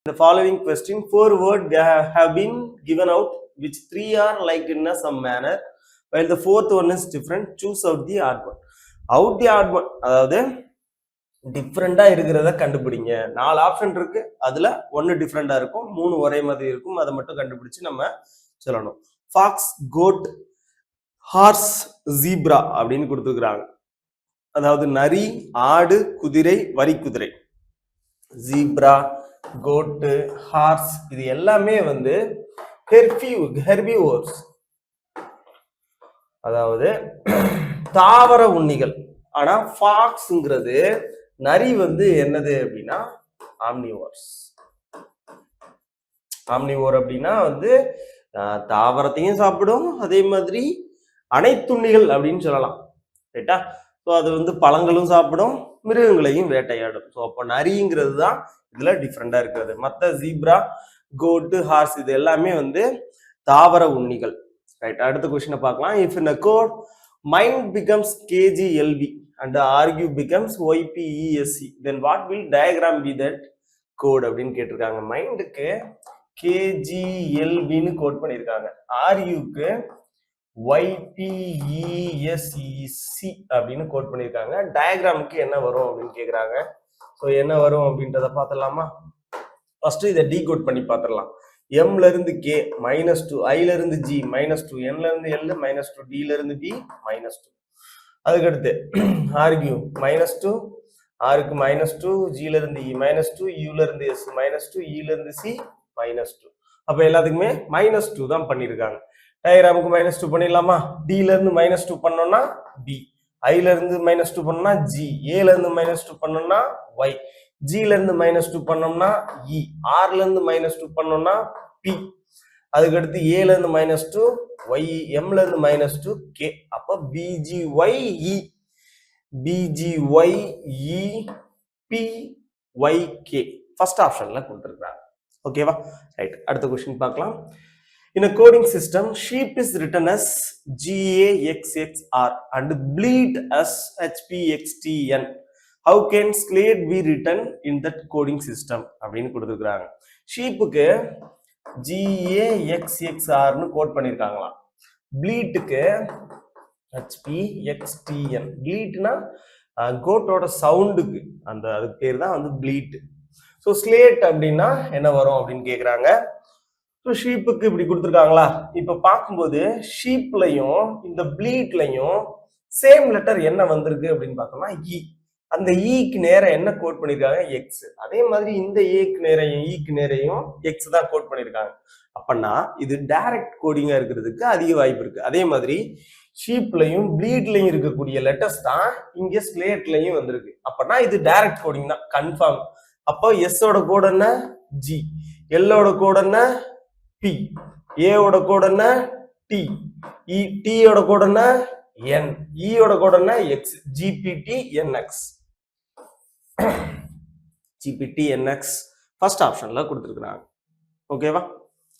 The following question, 4 words have been given out which 3 are liked in some manner while the fourth one is different. Choose out the odd one. Out the odd one, அதாவது டிஃப்ரெண்டா இருக்கிறத கண்டுபிடிங்க. 4 option இருக்கு, அதுல ஒன்னு டிஃப்ரெண்டா இருக்கும், 3 ஒரே மாதிரி இருக்கும். அதை மட்டும் கண்டுபிடிச்சு நம்ம சொல்லணும். ஃபாக்ஸ், கோட், ஹார்ஸ், ஜீப்ரா அப்படின்னு கொடுத்துருக்காங்க. அதாவது நரி, ஆடு, குதிரை, வரி குதிரை. ஜீப்ரா, கோட்டு, ஹார்ஸ் இது எல்லாமே வந்து ஹெர்பிவோர்ஸ், அதாவது தாவர உண்ணிகள். ஆனா ஃபாக்ஸ்ங்கிறது நரி வந்து என்னது அப்படின்னா ஆம்னிவோர்ஸ். ஆம்னிவோர் அப்படின்னா வந்து தாவரத்தையும் சாப்பிடும், அதே மாதிரி அனைத்துண்ணிகள் அப்படின்னு சொல்லலாம். ரைட்டா? ஸோ அது வந்து பழங்களும் சாப்பிடும், மிருகங்களையும் வேட்டையாடும். ஸோ அப்போ நரிங்கிறது தான் இதுல டிஃப்ரெண்டா இருக்கிறது. மற்ற ஜீப்ரா, கோட்டு, ஹார்ஸ் இது எல்லாமே வந்து தாவர உண்ணிகள். ரைட், அடுத்த கொஸ்டினை பார்க்கலாம். If in a code mind becomes KGLB and argue becomes YPESC, then what will diagram be that code அப்படின்னு கேட்டிருக்காங்க. மைண்டுக்கு KGLBன்னு கோட் பண்ணியிருக்காங்க, ஆர்யூக்கு YPESC அப்படின்னு கோட் பண்ணியிருக்காங்க. டயக்ராமுக்கு என்ன வரும் அப்படின்னு கேட்குறாங்க. ஸோ என்ன வரும் அப்படின்றத பார்த்துடலாமா? ஃபர்ஸ்ட் இதை டீகோட் பண்ணி பார்த்துடலாம். எம்ல இருந்து கே -2, ஐல இருந்து ஜி -2, என்ல இருந்து எல் -2, டில இருந்து பி -2. அதுக்கடுத்து ஆர்கியூ -2, ஆருக்கு -2, ஜில இருந்து இ -2, யூல இருந்து எஸ் -2, ஈல இருந்து சி -2. அப்ப எல்லாத்துக்குமே -2 தான் பண்ணியிருக்காங்க. டயக்ராமுக்கு -2 பண்ணிடலாமா? டில இருந்து -2 பண்ணோம்னா பி, ஐல இருந்து -2 பண்ணோம்னா ஜி, ஏல இருந்து -2 பண்ணோம்னா ஒய், ஜில இருந்து -2 பண்ணோம்னா இ, ஆர்ல இருந்து -2 பண்ணோம்னா பி, அதுக்கடுத்து ஏல இருந்து -2 ஒய், எம்ல இருந்து -2 கே. அப்ப BGYE, BGYE PYK ஃபர்ஸ்ட் ஆப்ஷன்ல கொடுத்துருக்காங்க. ஓகேவா? ரைட், அடுத்த கொஸ்டின் பார்க்கலாம். In a coding system, sheep is written as GAXXR and bleat as HPXTN. How can slate be written in that coding system அப்படின்னு கொடுத்துருக்காங்க. ஷீப்புக்கு GAXXRன்னு கோட் பண்ணியிருக்காங்களாம், ப்ளீட்டுக்கு HPXTN. ப்ளீட்னா கோட்டோட சவுண்டுக்கு, அந்த அதுக்கு பேர் தான் வந்து ப்ளீட். ஸோ ஸ்லேட் அப்படின்னா என்ன வரும் அப்படின்னு கேட்குறாங்க. ஸோ ஷீப்புக்கு இப்படி கொடுத்துருக்காங்களா? இப்போ பார்க்கும்போது ஷீப்லையும் இந்த ப்ளீட்லையும் சேம் லெட்டர் என்ன வந்திருக்கு அப்படின்னு பார்த்தோம்னா இ. அந்த ஈக்கு நேரம் என்ன கோட் பண்ணியிருக்காங்க? எக்ஸ். அதே மாதிரி இந்த ஏக்கு நேரையும் ஈக்கு நேரையும் எக்ஸ் தான் கோட் பண்ணியிருக்காங்க. அப்படின்னா இது டைரக்ட் கோடிங்கா இருக்கிறதுக்கு அதிக வாய்ப்பு இருக்கு. அதே மாதிரி ஷீப்லையும் ப்ளீட்லையும் இருக்கக்கூடிய லெட்டர்ஸ் தான் இங்க ஸ்லேட்லையும் வந்திருக்கு. அப்படின்னா இது டைரக்ட் கோடிங் தான், கன்ஃபார்ம். அப்போ எஸ்ஸோட கோட் என்ன? ஜி, எல்லோட கோட் என்ன? பி, ஏவோட கோட் என்ன? டி, டியோட கோட் என்ன? என், ஈயோட கோட் என்ன? எக்ஸ். GPTNX, GPTNX ஃபர்ஸ்ட் ஆப்ஷன்ல கொடுத்துருக்காங்க. ஓகேவா?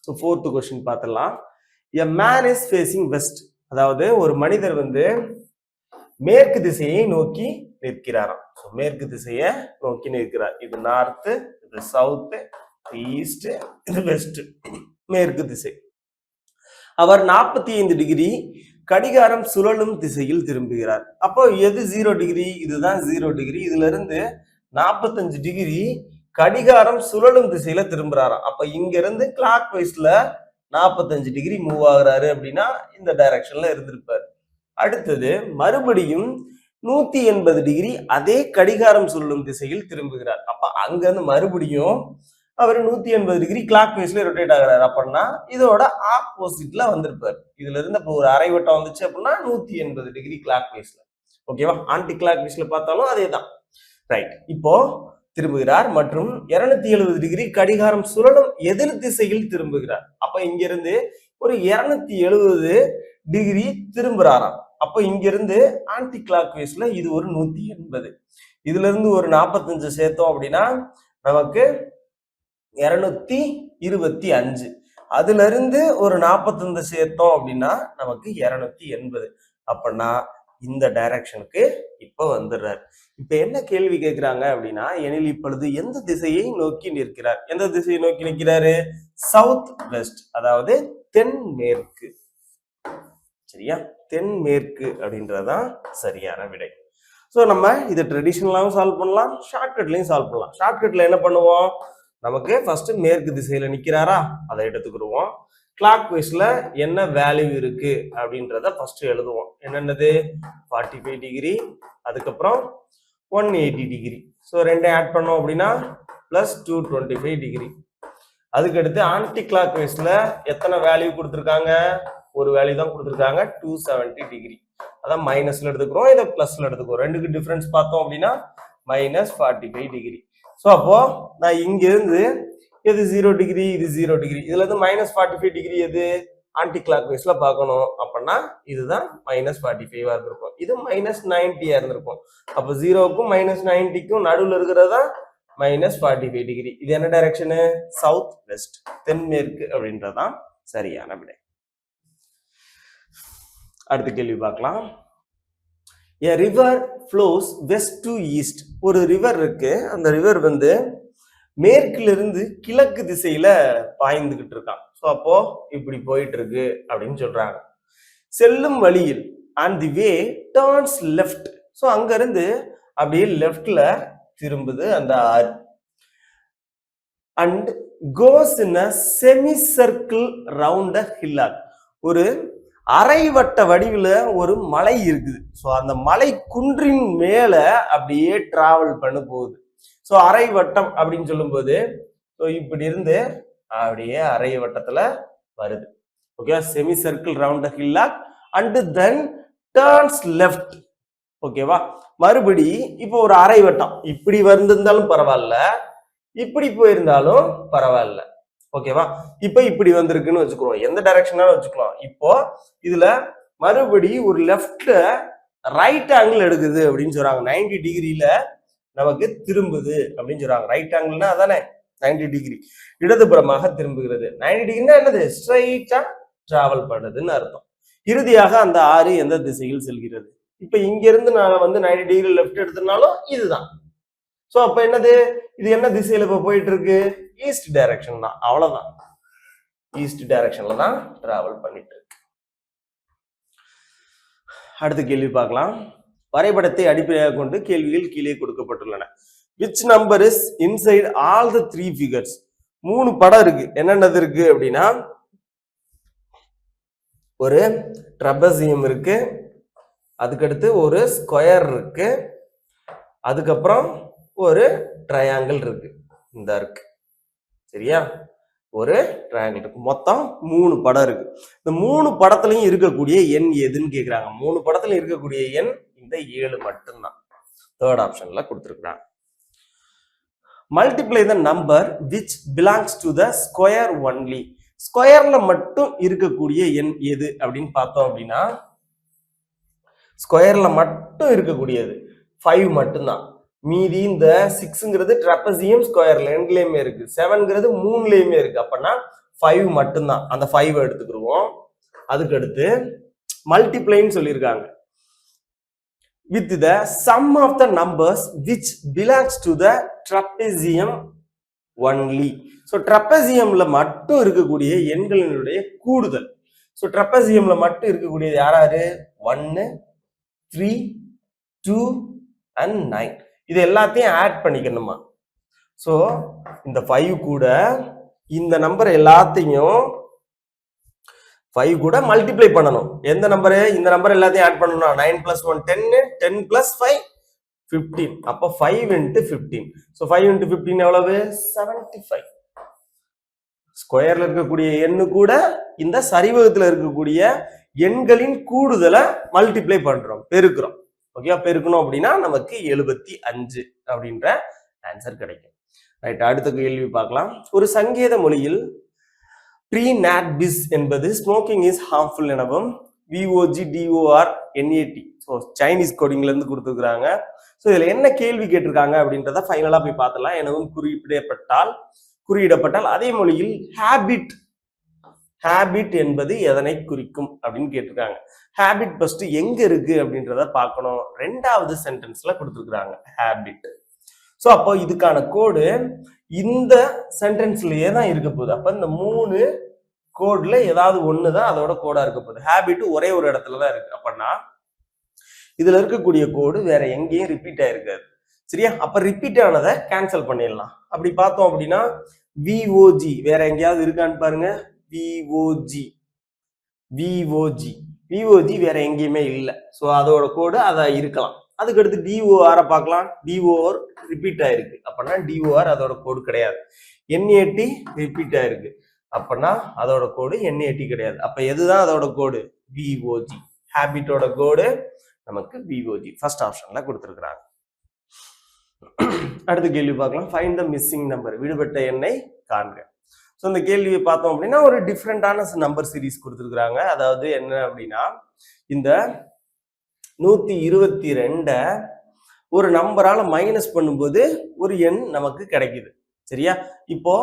ஸோ ஃபோர்த் கொஸ்டின் பார்த்துடலாம். A man is facing west, அதாவது ஒரு மனிதர் வந்து மேற்கு திசையை நோக்கி நிற்கிறாராம். ஸோ மேற்கு திசையை நோக்கி நிற்கிறார். இது நார்த்து, இது சவுத்து, ஈஸ்ட், இது வெஸ்ட், மேற்கு திசை. அவர் 45 டிகிரி கடிகாரம் சுழலும் திசையில் திரும்புகிறார். அப்போ எது 0 டிகிரி? இதுதான் 0 டிகிரி. இதுல இருந்து 45 டிகிரி கடிகாரம் சுழலும் திசையில திரும்புறாராம். அப்ப இங்க இருந்து கிளாக் வைஸ்ல 45 டிகிரி மூவ் ஆகுறாரு அப்படின்னா இந்த டைரக்ஷன்ல இருந்திருப்பாரு. அடுத்தது மறுபடியும் 180 டிகிரி அதே கடிகாரம் சுழலும் திசையில் திரும்புகிறார். அப்ப அங்க இருந்து மறுபடியும் அவர் 180 டிகிரி கிளாக் வைஸ்ல ரொட்டேட் ஆகிறாரு. அப்படின்னா இதோட ஆப்போசிட்ல வந்திருப்பாரு. இதுல இருந்து இப்போ ஒரு அரை வட்டம் வந்துச்சு அப்படின்னா 180 டிகிரி கிளாக் வைஸ்ல. ஓகேவா? ஆன்டி கிளாக் வைஸ்ல பார்த்தாலும் அதே தான். ரைட், இப்போ திரும்புகிறார் மற்றும் 270 டிகிரி கடிகாரம் சுழலும் எதிர் திசையில் திரும்புகிறார். அப்ப இங்க இருந்து ஒரு 270 டிகிரி திரும்புறாராம். அப்ப இங்க இருந்து ஆன்டி கிளாக் வைஸ்ல இது ஒரு 180. இதுல இருந்து ஒரு 45 சேர்த்தோம் அப்படின்னா நமக்கு 225. அதுல இருந்து ஒரு 45 சேர்த்தோம் அப்படின்னா நமக்கு 280. அப்படின்னா இந்த டைரக்ஷனுக்கு இப்ப வந்துடுறாரு. இப்ப என்ன கேள்வி கேட்கிறாங்க அப்படின்னா, எனில் இப்பொழுது எந்த திசையை நோக்கி நிற்கிறார்? எந்த திசையை நோக்கி நிற்கிறாரு? சவுத் வெஸ்ட், அதாவது தென்மேற்கு. சரியா? தென்மேற்கு அப்படின்றதான் சரியான விடை. ஸோ நம்ம இதை ட்ரெடிஷனலாகவும் சால்வ் பண்ணலாம், ஷார்ட்கட்லையும் சால்வ் பண்ணலாம். ஷார்ட்கட்ல என்ன பண்ணுவோம்? நமக்கு ஃபர்ஸ்ட் மேற்கு திசையில நிற்கிறாரா, அதை எடுத்துக்கிடுவோம். கிளாக் வைஸ்ல என்ன வேல்யூ இருக்கு அப்படின்றத ஃபர்ஸ்ட் எழுதுவோம். என்னென்னது? 45 டிகிரி, அதுக்கப்புறம் 180 டிகிரி. ஸோ ரெண்டே ஆட் பண்ணோம் அப்படின்னா பிளஸ் 225 டிகிரி. அதுக்கடுத்து ஆன்டி கிளாக் வைஸ்ல எத்தனை வேல்யூ கொடுத்துருக்காங்க? ஒரு வேல்யூ தான் கொடுத்துருக்காங்க, 270 டிகிரி. அதான் மைனஸ்ல எடுத்துக்கிறோம், இதை பிளஸ்ல எடுத்துக்கிறோம். ரெண்டுக்கு டிஃபரன்ஸ் பார்த்தோம் அப்படின்னா மைனஸ் 45 டிகிரி. ஸோ அப்போ நான் இங்க இருந்து எது 0 டிகிரி, இது 0 டிகிரி, இதுல இருந்து மைனஸ் 45 டிகிரி எது ஆன்டி கிளாக் வைஸ்ல பார்க்கணும். அப்படின்னா இதுதான் மைனஸ் 45 இருந்திருக்கும், இது மைனஸ் 90 இருந்திருக்கும். அப்போ 0க்கும் மைனஸ் 90க்கும் நடுவில் இருக்கிறதா மைனஸ் 45 டிகிரி. இது என்ன டைரக்ஷனு? சவுத் வெஸ்ட், தென்மேற்கு அப்படின்றதான் சரியான விடை. அடுத்த கேள்வி பார்க்கலாம். A river flows west to east. ஒரு ரிவர் இருக்கு, அந்த ரிவர் வந்து மேற்குல இருந்து கிழக்கு திசையில பாய்ந்துகிட்டு இருக்கான். ஸோ அப்போ இப்படி போயிட்டு இருக்கு அப்படின்னு சொல்றாங்க. செல்லும் வழியில் and the way turns left. So அங்க இருந்து அப்படியே லெஃப்ட்ல திரும்புது அந்த ஆறு. and goes in a semicircle round a hillock. ஒரு அரைவட்ட வடிவில் ஒரு மலை இருக்குது. ஸோ அந்த மலை குன்றின் மேல அப்படியே டிராவல் பண்ண போகுது. ஸோ அரைவட்டம் அப்படின்னு சொல்லும்போது ஸோ இப்படி இருந்து அப்படியே அரை வட்டத்துல வருது. Okay, semi circle round hillock and then turns left. ஓகேவா? மறுபடி இப்போ ஒரு அரை வட்டம் இப்படி வந்திருந்தாலும் பரவாயில்ல, இப்படி போயிருந்தாலும் பரவாயில்ல. ஓகேவா? இப்ப இப்படி வந்திருக்குன்னு வச்சுக்கிறோம், எந்த டைரக்ஷனாலும் வச்சுக்கலாம். இப்போ இதுல மறுபடி ஒரு லெஃப்ட்ல ரைட் ஆங்கிள் எடுக்குது அப்படின்னு சொல்றாங்க. 90 டிகிரியில நமக்கு திரும்புது அப்படின்னு சொல்றாங்க. ரைட் ஆங்கிள்னா அதானே 90 டிகிரி, இடதுபுறமாக திரும்புகிறது. 90 டிகிரினா என்னது? ஸ்ட்ரைட்டா டிராவல் பண்ணுதுன்னு அர்த்தம். இறுதியாக அந்த ஆறு எந்த திசையில் செல்கிறது? இப்ப இங்க இருந்து நான் வந்து 90 டிகிரி லெஃப்ட் எடுத்தனாலும் இதுதான். சோ அப்ப என்னது? இது என்ன திசையில இப்ப போயிட்டு இருக்கு? ஈஸ்ட் டைரக்ஷன் தான், அவ்வளவுதான். ஈஸ்ட் டைரக்ஷன்ல தான் டிராவல் பண்ணிட்டு இருக்கு. அடுத்த கேள்வி பார்க்கலாம். வரைபடத்தை அடிப்படையாக கொண்டு கேள்விகள் கீழே கொடுக்கப்பட்டுள்ளன. which number is inside all the three figures? 3 படம் இருக்கு. என்னென்னது இருக்கு அப்படின்னா, ஒரு ட்ரபசியம் இருக்கு, அதுக்கடுத்து ஒரு ஸ்கொயர் இருக்கு, அதுக்கப்புறம் ஒரு ட்ரையாங்கிள் இருக்கு. இந்த இருக்கு, சரியா? ஒரு ட்ரையாங்கிள் இருக்கு. மொத்தம் 3 படம் இருக்கு. இந்த 3 படத்துலயும் இருக்கக்கூடிய எண் எதுன்னு கேக்குறாங்க. 3 படத்துல இருக்கக்கூடிய எண் இந்த 7 மட்டும்தான். தேர்ட் ஆப்ஷன்ல கொடுத்துருக்காங்க. Multiply the number which belongs to the square only. ஸ்கொயர்ல மட்டும் இருக்கக்கூடிய எண் எது அப்படின்னு பார்த்தோம் அப்படின்னா, ஸ்கொயர்ல மட்டும் இருக்கக்கூடியது 5 மட்டும்தான். மீதி இந்த 6ங்கிறது ட்ரபசியம் ஸ்கொயர்ல ரெண்டுலயுமே இருக்கு, 7ங்கிறது 3லயுமே இருக்கு. அப்பனா 5 மட்டும்தான். அந்த 5 எடுத்துக்கிடுவோம். அதுக்கு அடுத்து மல்டிப்ளைன்னு சொல்லியிருக்காங்க. with the sum of the numbers which belongs to the trapezium only. so trapeziumல மட்டும் இருக்கக்கூடிய எண்களினுடைய கூடுதல். so trapeziumல மட்டும் இருக்கக்கூடியது யாராரு? 1, 3, 2 and 9. இது எல்லாத்தையும் ஆட் பண்ணிக்கணுமா? சோ இந்த 5 கூட இந்த நம்பர் எல்லாத்தையும் 5 கூட மல்டிப்ளை பண்ணணும். எந்த நம்பரு? இந்த நம்பர் எல்லாத்தையும் ஆட் பண்ணணும். 9 + 1 10, 10 + 5 15. அப்போ 5 × 15. சோ 5 × 15 எவ்வளவு? 75. ஸ்கொயர்ல இருக்கக்கூடிய எண்ணு கூட இந்த சரிவகத்துல இருக்கக்கூடிய எண்களின் கூடுதலை மல்டிப்ளை பண்றோம், பெருக்கிறோம். ஓகே, பெருக்கணும் அப்படின்னா நமக்கு 75 அப்படின்ற ஆன்சர் கிடைக்கும். ரைட், அடுத்த கேள்வி பார்க்கலாம். ஒரு சங்கேத மொழியில் ப்ரீநாட்பிஸ் என்பது ஸ்மோக்கிங் இஸ் ஹார்ம்ஃபுல் எனவும் VOGDORNAT ஸோ சைனீஸ் கோடிங்ல இருந்து கொடுத்துருக்காங்க. ஸோ இதுல என்ன கேள்வி கேட்டிருக்காங்க அப்படின்றத ஃபைனலா போய் பார்த்துலாம். எனவும் குறியிடப்பட்டால் அதே மொழியில் ஹேபிட் ஹேபிட் என்பது எதனை குறிக்கும் அப்படின்னு கேட்டிருக்காங்க. ஹேபிட் ஃபர்ஸ்ட் எங்க இருக்கு அப்படின்றத பார்க்கணும். ரெண்டாவது சென்டென்ஸ்ல கொடுத்துருக்காங்க ஹேபிட். ஸோ அப்போ இதுக்கான கோடு இந்த சென்டென்ஸ்லயே தான் இருக்க போகுது. அப்ப இந்த 3 கோட்ல ஏதாவது ஒண்ணுதான் அதோட கோடா இருக்க போகுது. ஹேபிட் ஒரே ஒரு இடத்துல தான் இருக்கு. அப்படின்னா இதுல இருக்கக்கூடிய கோடு வேற எங்கேயும் ரிப்பீட் ஆயிருக்காது. சரியா? அப்ப ரிப்பீட் ஆனதை கேன்சல் பண்ணிடலாம். அப்படி பார்த்தோம் அப்படின்னா விஓஜி வேற எங்கேயாவது இருக்கான்னு பாருங்க. விஓஜி விஓஜி வேற எங்கேயுமே இல்லை. ஸோ அதோட கோடு அதை இருக்கலாம். அதுக்கடுத்து டிஓஆரை பார்க்கலாம். டிஓஆர் ரிப்பீட் ஆயிருக்கு. அப்படின்னா டிஓஆர் அதோட கோடு கிடையாது. என்ஏடி ரிப்பீட் ஆயிருக்கு. அப்படின்னா அதோட கோடு என்ஏடி கிடையாது. அப்ப எதுதான் அதோட கோடு? விஓஜி. ஹேபிட்டோட கோடு நமக்கு விஓஜி. ஃபர்ஸ்ட் ஆப்ஷன்ல கொடுத்துருக்காங்க. அடுத்த கேள்வி பார்க்கலாம். Find the missing number. விடுபட்ட எண்ணை காண்க. ஸோ இந்த கேள்வியை பார்த்தோம் அப்படின்னா ஒரு டிஃப்ரெண்டான நம்பர் சீரீஸ் கொடுத்துருக்குறாங்க. அதாவது என்ன அப்படின்னா இந்த 122 ஒரு நம்பரால மைனஸ் பண்ணும்போது ஒரு எண் நமக்கு கிடைக்குது. சரியா? இப்போ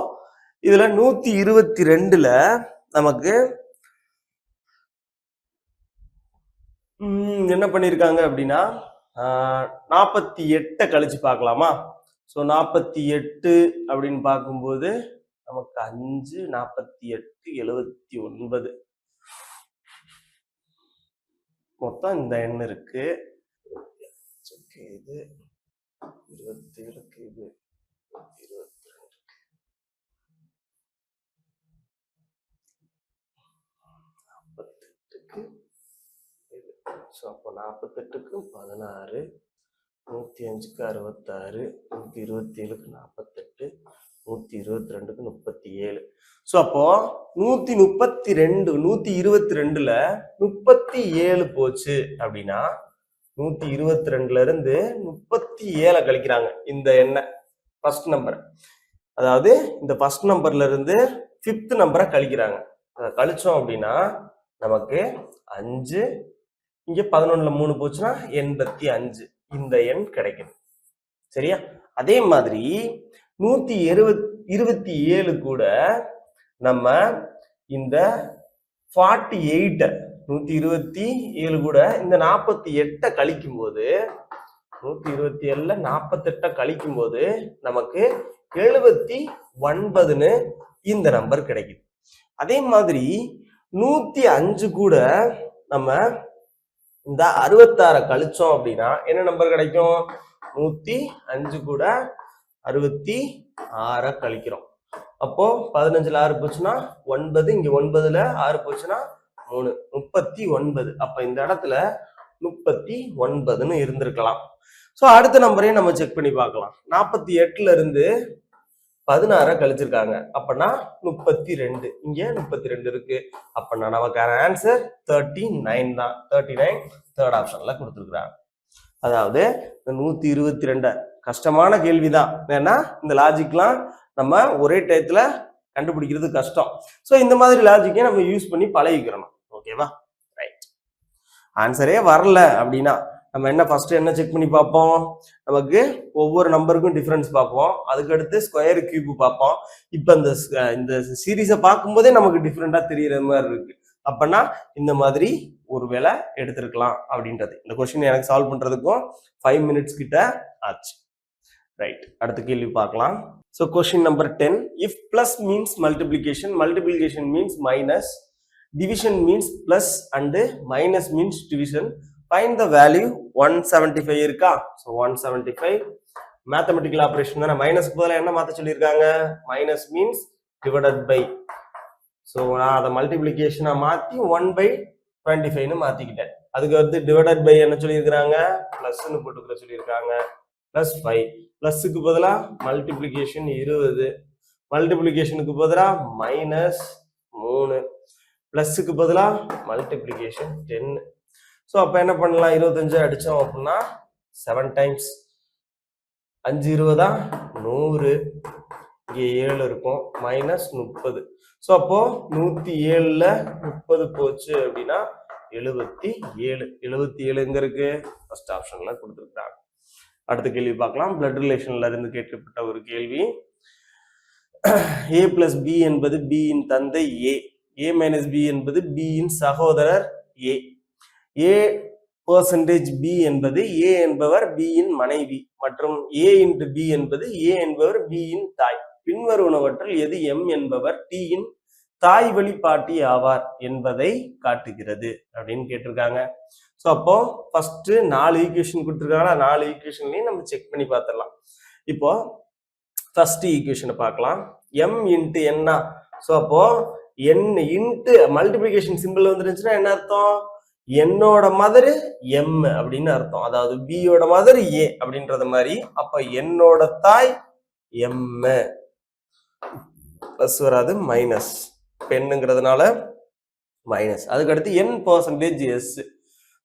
இதுல 122ல நமக்கு என்ன பண்ணிருக்காங்க அப்படின்னா 48 கழிச்சு பார்க்கலாமா? ஸோ 48 அப்படின்னு பார்க்கும்போது நமக்கு 5 48 79 மொத்தம் இந்த எண் இருக்கு. இது 27க்கு இது 22க்கு 48க்கு இது. ஸோ அப்போ 48க்கு 16, 105க்கு 66, 127க்கு 48, 122க்கு 37. ஸோ அப்போ 122ல 37 போச்சு அப்படின்னா 122ல இருந்து 37 கழிக்கிறாங்க இந்த எண்ணை ஃபர்ஸ்ட் நம்பர். அதாவது இந்த ஃபர்ஸ்ட் நம்பர்ல இருந்து 5th நம்பரை கழிக்கிறாங்க. அதை கழிச்சோம் அப்படின்னா நமக்கு 5, இங்க 11ல 3 போச்சுன்னா 85 இந்த எண் கிடைக்குது. சரியா? அதே மாதிரி 127 கூட நம்ம இந்த 48 127 கூட இந்த 48 கழிக்கும் போது 127ல 48 கழிக்கும் போது நமக்கு 79ன்னு இந்த நம்பர் கிடைக்குது. அதே மாதிரி 105 கூட நம்ம இந்த 66 கழிச்சோம் அப்படின்னா என்ன நம்பர் கிடைக்கும்? 105 கூட 66 கழிக்கிறோம். அப்போ 15ல 6 போச்சுன்னா 9, இங்க 9ல 6 போச்சுன்னா 3, 39. அப்ப இந்த இடத்துல 39ன்னு இருந்திருக்கலாம். ஸோ அடுத்த நம்பரையும் நம்ம செக் பண்ணி பார்க்கலாம். 48ல இருந்து 16 கழிச்சிருக்காங்க. அப்பனா 32, இங்க 32 இருக்கு. அப்பனா நமக்கான ஆன்சர் 39 தான். 39 தேர்ட் ஆப்ஷன்ல கொடுத்துருக்காங்க. அதாவது 122 கஷ்டமான கேள்விதான். ஏன்னா இந்த லாஜிக்லாம் நம்ம ஒரே டயத்துல கண்டுபிடிக்கிறது கஷ்டம். ஸோ இந்த மாதிரி லாஜிக்கை நம்ம யூஸ் பண்ணி பழகிக்கிறணும். ஓகேவா? ரைட். ஆன்சரே வரல அப்படின்னா நம்ம என்ன ஃபர்ஸ்ட் என்ன செக் பண்ணி பார்ப்போம்? நமக்கு ஒவ்வொரு நம்பருக்கும் டிஃபரன்ஸ் பார்ப்போம். அதுக்கடுத்து ஸ்கொயர் கியூப் பார்ப்போம். இப்போ இந்த சீரீஸை பார்க்கும்போதே நமக்கு டிஃப்ரெண்டா தெரியற மாதிரி இருக்கு. அப்பனா இந்த மாதிரி ஒரு வேளை எடுத்திருக்கலாம் அப்படின்றது. இந்த கொஸ்டின் எனக்கு சால்வ் பண்றதுக்கும் 5 மினிட்ஸ் கிட்ட ஆச்சு. ரைட். அடுத்த கேள்வி பார்க்கலாம். So question number 10. If plus means multiplication, multiplication means minus, division means plus and minus means division, find the value 175 இருக்கா? So 175 மேத்தமெட்டிக்கல் ஆபரேஷன் தானே. மைனஸ்க்கு பதிலா என்ன மாத்த சொல்லியிருக்காங்க? Minus means divided by. So நான் அதை மல்டிபிளிகேஷனா மாத்தி 1/25ன்னு மாத்திக்கிட்டேன். அதுக்கு வந்து டிவைடட் பை என்ன சொல்லியிருக்கிறாங்க? பிளஸ்ன்னு போட்டுக்கிற சொல்லியிருக்காங்க. பிளஸ் 5. பிளஸ்க்கு பதிலா மல்டிபிளிகேஷன் 20, மல்டிபிளிகேஷனுக்கு பதிலா மைனஸ் 3, பிளஸ்க்கு பதிலா மல்டிபிளிகேஷன் 10. ஸோ அப்போ என்ன பண்ணலாம்? 25 அடித்தோம் அப்படின்னா 7 டைம்ஸ் 5 20 100, இங்கே 7 இருக்கும், மைனஸ் 30. ஸோ அப்போ 107ல 30 போச்சு அப்படின்னா 77. 77 எங்க இருக்கு? ஃபர்ஸ்ட் ஆப்ஷன்ல கொடுத்துருக்காங்க. அடுத்த கேள்வி பார்க்கலாம். பிளட் ரிலேஷன்ல இருந்து கேட்கப்பட்ட ஒரு கேள்வி. A + B என்பது B இன் தந்தை A. a minus b என்பது b இன் சகோதரர் a percentage b என்பது a என்பவர் b இன் மனைவி மற்றும் a into b என்பது a என்பவர் b இன் தாய். பின்வருவனவற்றில் எது m என்பவர் t இன் தாய் வழி பாட்டி ஆவார் என்பதை காட்டுகிறது அப்படின்னு கேட்டிருக்காங்க. ஸோ அப்போ ஃபர்ஸ்ட் 4 ஈக்குவேஷன் கொடுத்துருக்காங்கன்னா 4 ஈக்குவேஷன்லையும் நம்ம செக் பண்ணி பார்த்துடலாம். இப்போ ஃபர்ஸ்ட் ஈக்குவேஷனை பார்க்கலாம். m இன்ட்டு என்ன? ஸோ அப்போ n இன்ட்டு மல்டிபிளிகேஷன் சிம்பிள் வந்துருந்துச்சுன்னா என்ன அர்த்தம்? என்னோட மதரு m அப்படின்னு அர்த்தம். அதாவது b யோட மதர் a அப்படின்றது மாதிரி. அப்ப என்னோட தாய் m பிளஸ் வராது மைனஸ் பெண்ணுங்கிறதுனால மைனஸ். அதுக்கடுத்து n பர்சன்டேஜ் எஸ்.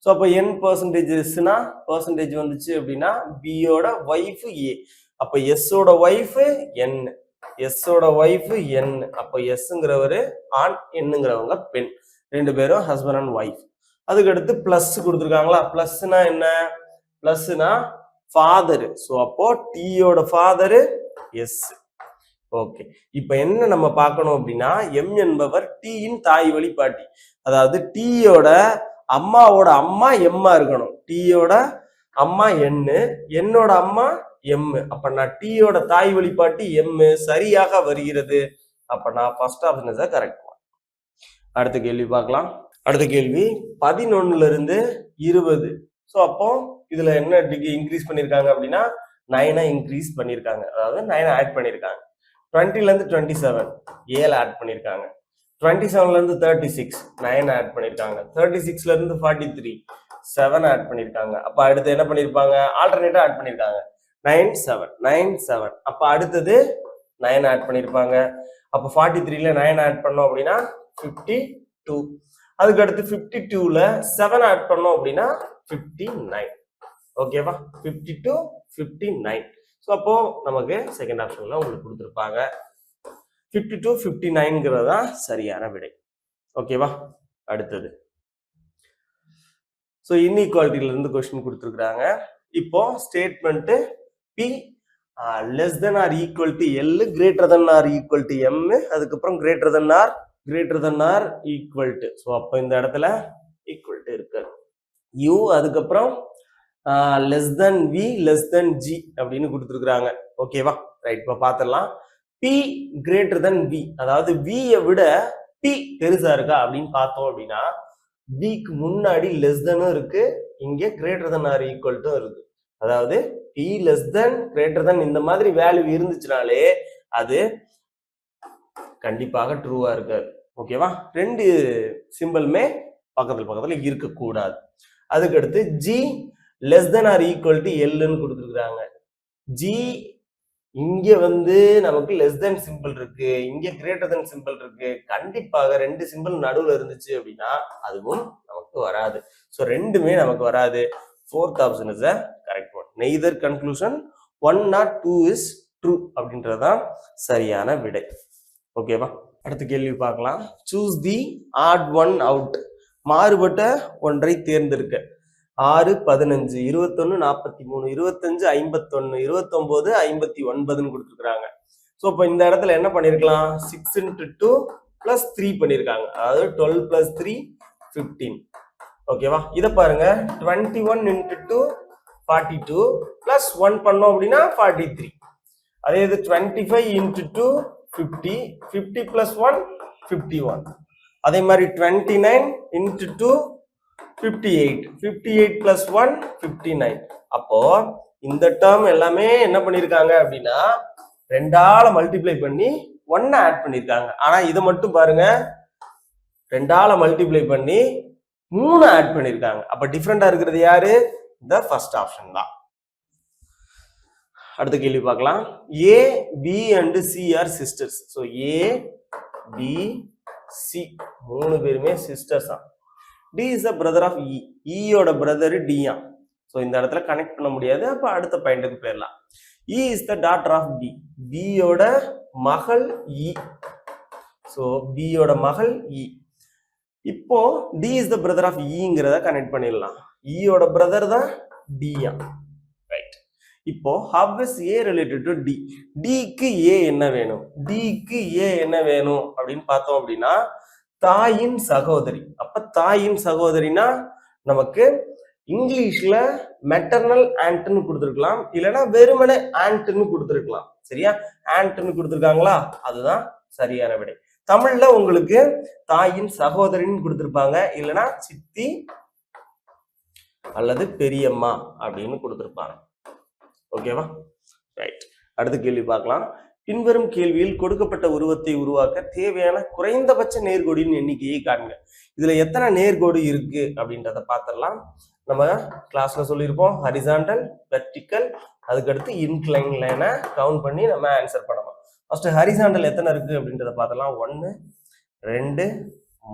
ஸோ அப்போ n பர்சன்டேஜ் எஸ்னா பர்சன்டேஜ் வந்துச்சு அப்படின்னா b யோட ஒய்ஃப் a. அப்போ எஸ்ஸோட ஒய்ஃப் n, எஸ்ஸோட ஒய்ஃப் n. அப்போ எஸ்ங்கிறவரு ஆண், என்னங்கிறவங்க பெண், ரெண்டு பேரும் ஹஸ்பண்ட் அண்ட் ஒய்ஃப். அதுக்கடுத்து பிளஸ் கொடுத்துருக்காங்களா? பிளஸ்னா என்ன? பிளஸ்னா ஃபாதரு. ஸோ அப்போ டீயோட ஃபாதரு எஸ். ஓகே, இப்ப என்ன நம்ம பார்க்கணும் அப்படின்னா எம் என்பவர் டீயின் தாய் வழி பாட்டி. அதாவது டீயோட அம்மாவோட அம்மா எம்மா இருக்கணும். டீயோட அம்மா என்னு, என்னோட அம்மா எம். அப்ப நான் டீயோட தாய் வழி பாட்டி எம் சரியாக வருகிறது. அப்ப நான் ஃபர்ஸ்ட் ஆப்ஷன் இஸ் கரெக்ட். அடுத்த கேள்வி பார்க்கலாம். அடுத்த கேள்வி 11ல இருந்து 20. ஸோ அப்போ இதுல என்ன டிகிரி இன்க்ரீஸ் பண்ணிருக்காங்க அப்படின்னா 9 இன்க்ரீஸ் பண்ணிருக்காங்க. அதாவது 9 ஆட் பண்ணிருக்காங்க. 20ல இருந்து 27 7 ஆட் பண்ணிருக்காங்க. 27ல இருந்து 36 9 ஆட் பண்ணிருக்காங்க. 36ல இருந்து 43 7 ஆட் பண்ணிருக்காங்க. அப்ப அடுத்து என்ன பண்ணிருப்பாங்க? ஆல்டர்னேட்டா ஆட் பண்ணிருக்காங்க. 9 7 9 7. அப்ப அடுத்தது 9 ஆட் பண்ணிருப்பாங்க. அப்ப 43ல 9 ஆட் பண்ணோம் அப்படின்னா 52. அதுக்கு அடுத்து 52ல 7 ஆட் பண்ணோம் அப்படின்னா 59. ஓகேவா? 52 59. ஸோ அப்போ நமக்கு செகண்ட் ஆப்ஷன்ல உங்களுக்கு கொடுத்துருப்பாங்க 52 59ங்கிறது தான் சரியான விடை. ஓகேவா? அடுத்தது ஸோ இன்இக்வாலிட்டியில இருந்து கொஸ்டின் கொடுத்துருக்காங்க. இப்போ statement P less than or equal to L, greater than or equal to M, அதுக்கப்புறம் greater than or equal to. So அப்போ இந்த இடத்துல ஈக்குவல் டு இருக்கு யூ, அதுக்கப்புறம் less than V less than G அப்படின்னு கொடுத்துருக்குறாங்க. ஓகேவா? ரைட், இப்போ பார்த்துடலாம். பி கிரேட்டர் தென் வி, அதாவது வியை விட பி பெருசா இருக்கா அப்படின்னு பார்த்தோம் அப்படின்னா பிக்கு முன்னாடி லெஸ் தென்னும் இருக்கு, இங்கே greater than or equal to இருக்கு. அதாவது B less than greater than இந்த மாதிரி வேல்யூ இருந்துச்சுனாலே அது கண்டிப்பாக ட்ரூவா இருக்காது. ஓகேவா? ரெண்டு சிம்பிளுமே பக்கத்துல இருக்கக்கூடாது. அதுக்கடுத்து G less than or equal to எல்லுன்னு கொடுத்துருக்காங்க. ஜி இங்க நமக்கு லெஸ் தென் சிம்பிள் இருக்கு, இங்க கிரேட்டர் தென் சிம்பிள் இருக்கு. கண்டிப்பாக ரெண்டு சிம்பிள் நடுவுல இருந்துச்சு அப்படின்னா அதுவும் நமக்கு வராது. ஸோ ரெண்டுமே நமக்கு வராது. Fourth option is correct one. Neither conclusion 1 or 2 is true அப்படின்றதான் சரியான விடை. ஓகேவா? அடுத்த கேள்வி பார்க்கலாம். Choose the odd one out. மாறுபட்ட ஒன்றை தேர்ந்தெடுக்க. 6 15 21 43 25 51 29 59 கொடுத்துருக்காங்க. ஸோ இப்போ இந்த இடத்துல என்ன பண்ணிருக்கலாம்? 6 into 2 plus 3 பண்ணிருக்காங்க. அதாவது 12 plus 3 15. ஓகேவா? இதை பாருங்க, 21 into 2 42 plus 1 பண்ணோம் அப்படின்னா 43. அதே இது 25 into 2 50 50 plus 1 51. அதே மாதிரி 29 into 2 58 58 plus 1 59. அப்போ இந்த டேர்ம் எல்லாமே என்ன பண்ணிருக்காங்க அப்படின்னா 2ஆல மல்டிப்ளை பண்ணி 1 ஆட் பண்ணிருக்காங்க. ஆனா இதை மட்டும் பாருங்க, 2ஆல மல்டிப்ளை பண்ணி 3 ஆட் பண்ணிருக்காங்க. அப்ப டிஃபரெண்டா இருக்கிறது யாரு? இந்த ஃபர்ஸ்ட் ஆப்ஷன் தான். அடுத்த கேள்வி பார்க்கலாம். A B and C are sisters. So A B C 3 பேருமே சிஸ்டர்ஸ் தான். D is the brother of E, ஈயோட பிரதர் டியா. ஸோ இந்த இடத்துல கனெக்ட் பண்ண முடியாது. அப்ப அடுத்த பாயிண்ட்டுக்கு போயிடலாம். E is the daughter of B, பியோட மகள் இ. ஸோ பியோட மகள் இ. இப்போ D is the brother of ஈங்கிறத கனெக்ட் பண்ணிடலாம். ஈயோட பிரதர் தான் டியா. ரைட். இப்போ how is A related to D. டிக்கு ஏ என்ன வேணும்? டிக்கு ஏ என்ன வேணும் அப்படின்னு பார்த்தோம் அப்படின்னா தாயின் சகோதரி. அப்ப தாயின் சகோதரினா நமக்கு இங்கிலீஷ்ல மெட்டர்னல் ஆண்ட்னு கொடுத்துருக்கலாம், இல்லைன்னா வெறுமனே ஆண்ட்னு கொடுத்துருக்கலாம். சரியா? ஆண்ட்னு கொடுத்துருக்காங்களா? அதுதான் சரியான விடை. தமிழ்ல உங்களுக்கு தாயின் சகோதரின்னு கொடுத்துருப்பாங்க, இல்லைன்னா சித்தி அல்லது பெரியம்மா அப்படின்னு கொடுத்துருப்பாங்க. ஓகேவா? ரைட். அடுத்த கேள்வி பார்க்கலாம். பின்வரும் கேள்வியில் கொடுக்கப்பட்ட உருவத்தை உருவாக்க தேவையான குறைந்தபட்ச நேர்கோடின் எண்ணிக்கையை காண்க. இதுல எத்தனை நேர்கோடு இருக்கு அப்படின்றத பார்த்துடலாம். நம்ம கிளாஸ்ல சொல்லியிருப்போம் ஹரிசாண்டல், வெர்டிக்கல், அதுக்கடுத்து இன்க்ளைன் லைனை கவுண்ட் பண்ணி நம்ம ஆன்சர் பண்ணலாம். ஃபர்ஸ்ட் ஹரிசாண்டல் எத்தனை இருக்கு அப்படின்றத பார்த்துடலாம். 1 2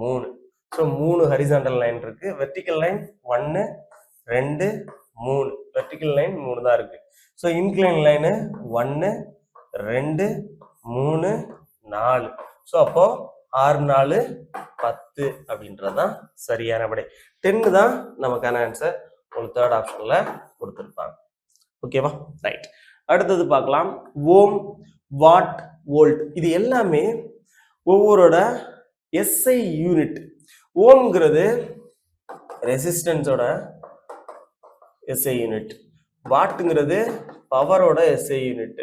3. ஸோ 3 ஹரிசாண்டல் லைன் இருக்கு. Vertical line 1 2 3. வெர்டிக்கல் லைன் 3 தான் இருக்கு. So incline line 1 2 3 4. ஸோ அப்போ 6 4 10 அப்படின்றதான் சரியான விடை. 10 தான் நமக்கான ஆன்சர். ஒரு தேர்ட் ஆப்ஷன்ல கொடுத்துருப்பாங்க. ஓகேவா? ரைட். அடுத்தது பார்க்கலாம். ஓம், வாட், வோல்ட் இது எல்லாமே ஒவ்வொருட எஸ்ஐ யூனிட். ஓம்ங்கிறது ரெசிஸ்டன்ஸோட எஸ்ஐ யூனிட், வாட்டுங்கிறது பவரோட எஸ்ஐ யூனிட்,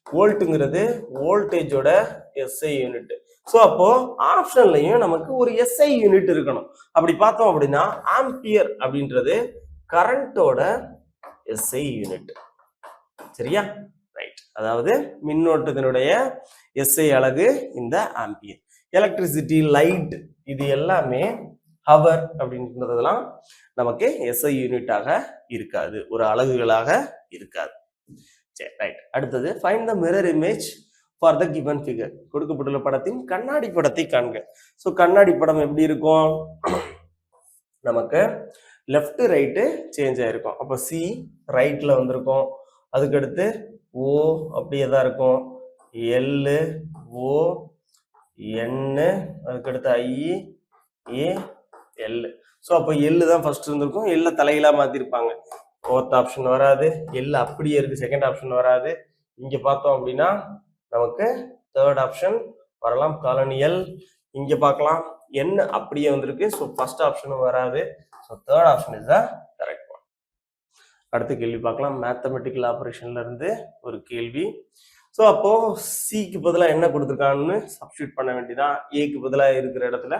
வோல்ட்டுங்கிறது வோல்டேஜோட எஸ்ஐ யூனிட். ஸோ அப்போ ஆப்ஷன்லையும் நமக்கு ஒரு எஸ்ஐ யூனிட் இருக்கணும். அப்படி பார்த்தோம் அப்படின்னா ஆம்பியர் அப்படின்றது கரண்டோட எஸ்ஐ யூனிட். சரியா? ரைட். அதாவது மின்னோட்டத்தினுடைய எஸ்ஐ அலகு இந்த ஆம்பியர். எலக்ட்ரிசிட்டி, லைட் இது எல்லாமே ஹவர் அப்படின்றதெல்லாம் நமக்கு எஸ்ஐ யூனிட்டாக இருக்காது, ஒரு அலகுகளாக இருக்காது. சரி, ரைட். அடுத்தது find the mirror image for the given figure. கொடுக்கப்பட்டுள்ள படத்தின் கண்ணாடி படத்தை காண்க. ஸோ கண்ணாடி படம் எப்படி இருக்கும்? நமக்கு லெஃப்ட் ரைட்டு சேஞ்ச் ஆயிருக்கும். அப்போ சி ரைட்ல வந்திருக்கும், அதுக்கடுத்து ஓ அப்படியே தான் இருக்கும், எல் ஓ என், அதுக்கடுத்து ஐ ஏ எல். ஸோ அப்போ எல்லு தான் ஃபர்ஸ்ட் இருந்திருக்கும், எல்ல தலையிலா மாத்திருப்பாங்க. ஃபோர்த் ஆப்ஷன் வராது, எல் அப்படியே இருக்கு. செகண்ட் ஆப்ஷன் வராது. இங்க பார்த்தோம் அப்படின்னா நமக்கு தேர்ட் ஆப்ஷன் வரலாம், காலனியல். இங்க பார்க்கலாம் என் அப்படியே வந்திருக்கு. ஸோ ஃபர்ஸ்ட் ஆப்ஷனும் வராது. So third option is the correct one. அடுத்த கேள்வி பார்க்கலாம். மேத்தமெட்டிக்கல் ஆபரேஷன்ல இருந்து ஒரு கேள்வி. ஸோ அப்போ சிக்கு பதிலாக என்ன கொடுத்துருக்காங்கன்னு சப்ஸ்டியூட் பண்ண வேண்டியதான். ஏக்கு பதிலாக இருக்கிற இடத்துல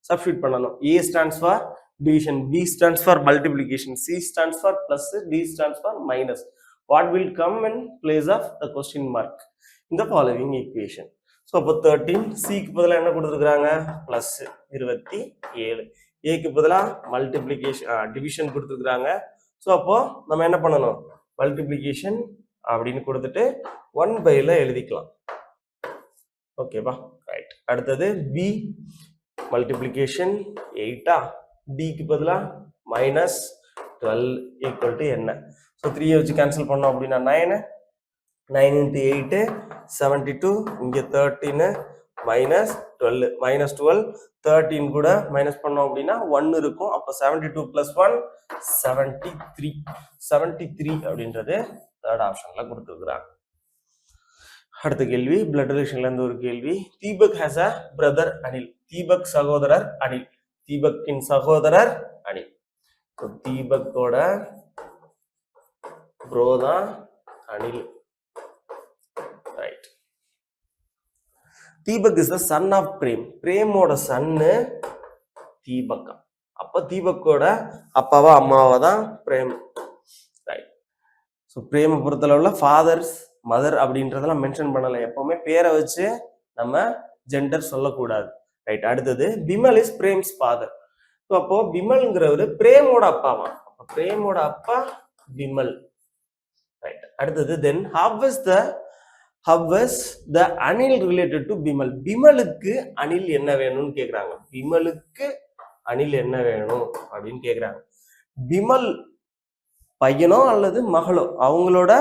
சப்ஸ்டியூட் பண்ணணும். ஏ stands for division, B stands for multiplication, C stands for plus, D stands for minus. What will come in place of the question mark in the following equation? So அப்போ 13, C க்கு பதிலா என்ன கொடுத்துருக்காங்க? Plus 27, A க்கு பதிலா multiplication division கொடுத்துருக்காங்க. So அப்போ நம்ம என்ன பண்ணணும்? மல்டிப்ளிகேஷன் அப்படின்னு கொடுத்துட்டு 1/ல எழுதிக்கலாம். ஓகேவா? ரைட். அடுத்தது B மல்டிப்ளிகேஷன் 8, டிக்கு பதிலா மைனஸ் 12 ஈக்குவல் டு என்ன? ஸோ 3 வச்சு கேன்சல் பண்ணோம் அப்படின்னா 9, 9 into 8 72, இங்கே 13 மைனஸ் 12, மைனஸ் 12, 13 கூட மைனஸ் பண்ணோம் அப்படின்னா 1 இருக்கும். அப்போ 72 + 1 73, 73 அப்படின்றது தேர்ட் ஆப்ஷன்ல கொடுத்துருக்குறாங்க. அடுத்த கேள்வி பிளட் ரிலேஷன்ல இருந்து ஒரு கேள்வி. Deepak has a brother Anil. Deepak சகோதரர் அனில். தீபக்கின் சகோதரர் அனில். தீபக்கோட ப்ரோ தான் Anil. Right. Deepak is the son of Prem. பிரேமோட சன்னு தீபக்கா. அப்ப தீபக்கோட அப்பாவா அம்மாவா தான் பிரேம். ரைட். ஸோ பிரேமை பொறுத்தளவுல ஃபாதர்ஸ் மதர் அப்படின்றதெல்லாம் மென்ஷன் பண்ணல. எப்பவுமே பேரை வச்சு நம்ம ஜெண்டர் சொல்லக்கூடாது. ரைட். அடுத்தது Bimal is frames father. So அப்போ பிமல்ங்கிறவரு பிரேமோட அப்பாவா. அப்போ பிரேமோட அப்பா பிமல். ரைட். அடுத்தது then how was the Anil related to Bimal. பிமலுக்கு அனில் என்ன வேணும்னு கேக்குறாங்க. பிமலுக்கு அனில் என்ன வேணும் அப்படின்னு கேக்குறாங்க. பிமல் பையனோ அல்லது மகளோ அவங்களோட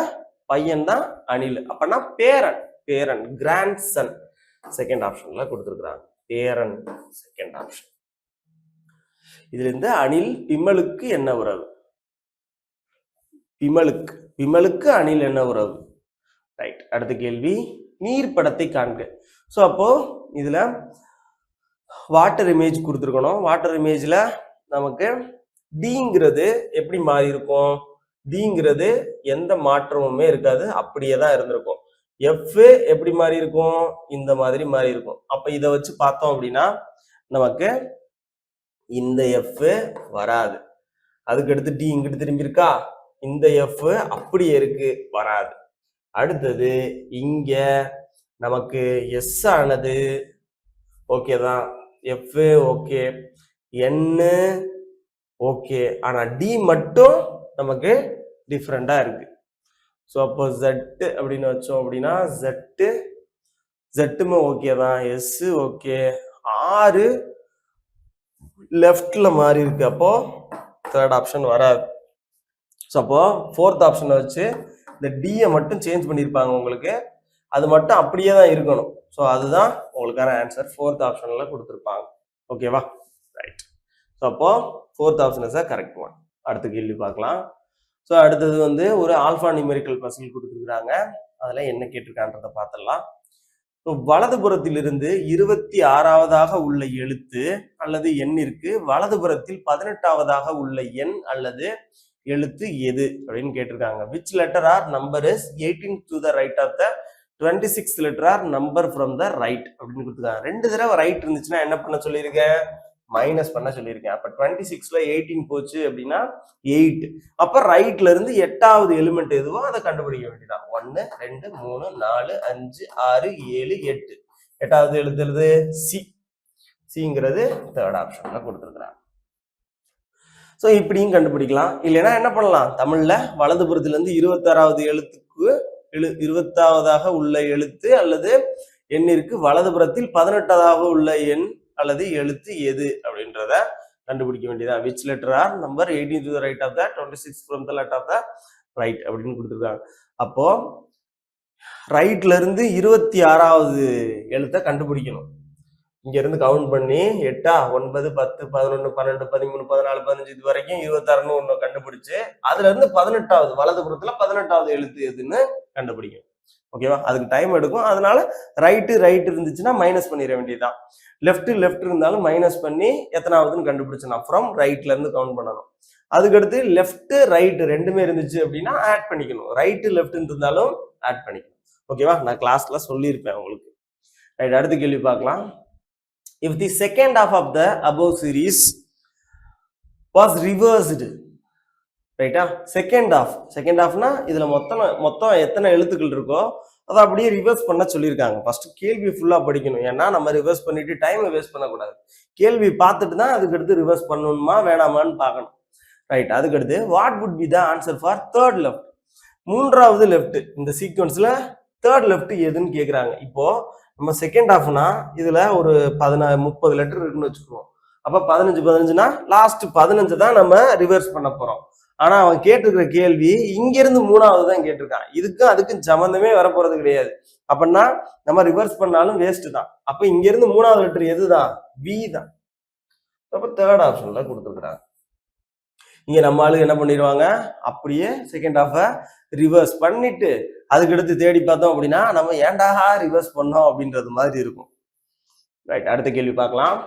பையன் தான் அனில். அப்பனா பேரன், பேரன் கிராண்ட் சன் செகண்ட் ஆப்ஷன்ல கொடுத்துருக்காங்க. பேரன் செகண்ட் ஆப்ஷன். இதுல இருந்து அனில் பிமலுக்கு என்ன உறவு? பிமலுக்கு அனில் என்ன உறவு? ரைட். அடுத்த கேள்வி நீர் படத்தை காண்க. ஸோ அப்போ இதுல வாட்டர் இமேஜ் கொடுத்துருக்கணும். வாட்டர் இமேஜ்ல நமக்கு டிங்கிறது எப்படி மாறி இருக்கும்? டிங்கிறது எந்த மாற்றமுமே இருக்காது, அப்படியே தான் இருந்திருக்கும். எஃப் எப்படி மாறி இருக்கும்? இந்த மாதிரி மாறி இருக்கும். அப்ப இதை வச்சு பார்த்தோம் அப்படின்னா நமக்கு இந்த எஃப் வராது. அதுக்கு அடுத்து டி இங்கிட்டு திரும்பி இருக்கா, இந்த எஃப் அப்படியே இருக்கு, வராது. அடுத்தது இங்க நமக்கு எஸ் ஆனது ஓகே தான், எஃப் ஓகே, என் ஓகே, ஆனா டி மட்டும் நமக்கு டிஃப்ரெண்டா இருக்கு. ஸோ அப்போ ஜெட் அப்படின்னு வச்சோம் அப்படின்னா ஜெட்டுமே ஓகே தான், எஸ் ஓகே, ஆறு லெஃப்ட்ல மாறி இருக்கு, அப்போ தேர்ட் ஆப்ஷன் வராது. ஸோ அப்போ ஃபோர்த் ஆப்ஷனை வச்சு இந்த டியை மட்டும் சேஞ்ச் பண்ணியிருப்பாங்க உங்களுக்கு, அது மட்டும் அப்படியே தான் இருக்கணும். ஸோ அதுதான் உங்களுக்கான ஆன்சர், ஃபோர்த் ஆப்ஷன்ல கொடுத்துருப்பாங்க. ஓகேவா, ரைட். ஸோ அப்போ fourth option is correct one. அடுத்த கேள்வி பார்க்கலாம். ஸோ அடுத்தது வந்து ஒரு ஆல்ஃபா நியூமெரிக்கல் பசில் கொடுத்துருக்குறாங்க, அதில் என்ன கேட்டிருக்கான்றதை பார்த்துடலாம். ஸோ வலதுபுறத்திலிருந்து 26வதாக உள்ள எழுத்து அல்லது எண்ணிற்கு வலதுபுறத்தில் 18வதாக உள்ள எண் அல்லது எழுத்து எது அப்படின்னு கேட்டிருக்காங்க. Which letter or number is 18 to the right of the 26 letter or number from the right அப்படின்னு கொடுத்துருக்காங்க. 2 தடவை ரைட் இருந்துச்சுன்னா என்ன பண்ண சொல்லியிருக்கேன்? மைனஸ் பண்ண சொல்லியிருக்கேன். அப்ப 26ல 18 போச்சு அப்படின்னா 8. அப்ப ரைட்ல இருந்து 8வது எலிமெண்ட் எதுவோ அதை கண்டுபிடிக்க வேண்டியதான். 1 2 3 4 5 6 7 8. 8வது எழுத்து எழுது சி. சிங்கிறது தேர்ட் ஆப்ஷன்ல கொடுத்துருக்குறாங்க. ஸோ இப்படியும் கண்டுபிடிக்கலாம். இல்லைன்னா என்ன பண்ணலாம், தமிழ்ல வலதுபுறத்துல இருந்து 26வது எழுத்துக்கு 20வதாக உள்ள எழுத்து அல்லது எண்ணிற்கு வலதுபுறத்தில் 18வதாக உள்ள எண் அல்லது எழுத்து எது அப்படின்றத கண்டுபிடிக்க வேண்டியதான். Which letter or number 18 to the right of the 26 from the left of the right அப்படின்னு கொடுத்துருக்காங்க. அப்போ ரைட்ல இருந்து 26வது எழுத்தை கண்டுபிடிக்கணும். இங்க இருந்து கவுண்ட் பண்ணி 8 9 10 11 12 13 14 15 இது வரைக்கும் 26ன்னு ஒண்ணு கண்டுபிடிச்சு அதுல இருந்து 18வது வலதுபுறத்துல 18வது எழுத்து எதுன்னு கண்டுபிடிக்கும். ஓகேவா, அதுக்கு டைம் எடுக்கும். அதனால ரைட் இருந்துச்சுன்னா மைனஸ் பண்ணிட வேண்டியதுதான். லெஃப்ட் இருந்தாலும் மைனஸ் பண்ணி எத்தனாவதுன்னு கண்டுபிடிச்சலாம். ஃப்ரம் ரைட்ல இருந்து கவுண்ட் பண்ணணும். அதுக்கடுத்து லெஃப்ட் ரைட் ரெண்டுமே இருந்துச்சு அப்படின்னா ஆட் பண்ணிக்கணும். ரைட் லெஃப்ட் இருந்தாலும் ஆட் பண்ணிக்கணும். ஓகேவா, நான் கிளாஸ்ல சொல்லியிருப்பேன் உங்களுக்கு. ரைட், அடுத்த கேள்வி பார்க்கலாம். If the second half of the above series was reversed, ரைட்டா, செகண்ட் ஹாஃப்னா இதுல மொத்தம் எத்தனை எழுத்துக்கள் இருக்கோ அதை அப்படியே ரிவர்ஸ் பண்ண சொல்லியிருக்காங்க. ஃபர்ஸ்ட் கேள்வி ஃபுல்லா படிக்கணும், ஏன்னா நம்ம ரிவர்ஸ் பண்ணிட்டு டைமை வேஸ்ட் பண்ணக்கூடாது. கேள்வி பார்த்துட்டு தான் அதுக்கடுத்து ரிவர்ஸ் பண்ணணுமா வேணாமான்னு பார்க்கணும். ரைட், அதுக்கடுத்து what would be the answer for third left, மூன்றாவது லெஃப்ட். இந்த சீக்வன்ஸ்ல தேர்ட் லெஃப்ட் எதுன்னு கேட்குறாங்க. இப்போ நம்ம செகண்ட் ஹாஃப்னா இதுல ஒரு 30 லெட்டர் இருக்குன்னு வச்சுக்குவோம். அப்ப 15னா லாஸ்ட் 15 தான் நம்ம ரிவர்ஸ் பண்ண போறோம். ஆனா அவன் கேட்டிருக்கிற கேள்வி இங்க இருந்து 3வது தான் கேட்டிருக்கான். இதுக்கும் அதுக்கும் சம்பந்தமே வரப்போறது கிடையாது. அப்படின்னா நம்ம ரிவர்ஸ் பண்ணாலும் வேஸ்ட் தான். அப்ப இங்க இருந்து 3வது லெட்டர் எதுதான்? வி தான். அப்ப தேர்ட் ஆப்ஷன்ல கொடுத்துருக்காங்க. இங்க நம்ம ஆளு என்ன பண்ணிடுவாங்க, அப்படியே செகண்ட் ஹாஃப ரிவர்ஸ் பண்ணிட்டு அதுக்கடுத்து தேடி பார்த்தோம் அப்படின்னா நம்ம ஏன்டா ரிவர்ஸ் பண்ணோம் அப்படின்றது மாதிரி இருக்கும். ரைட், அடுத்த கேள்வி பார்க்கலாம்.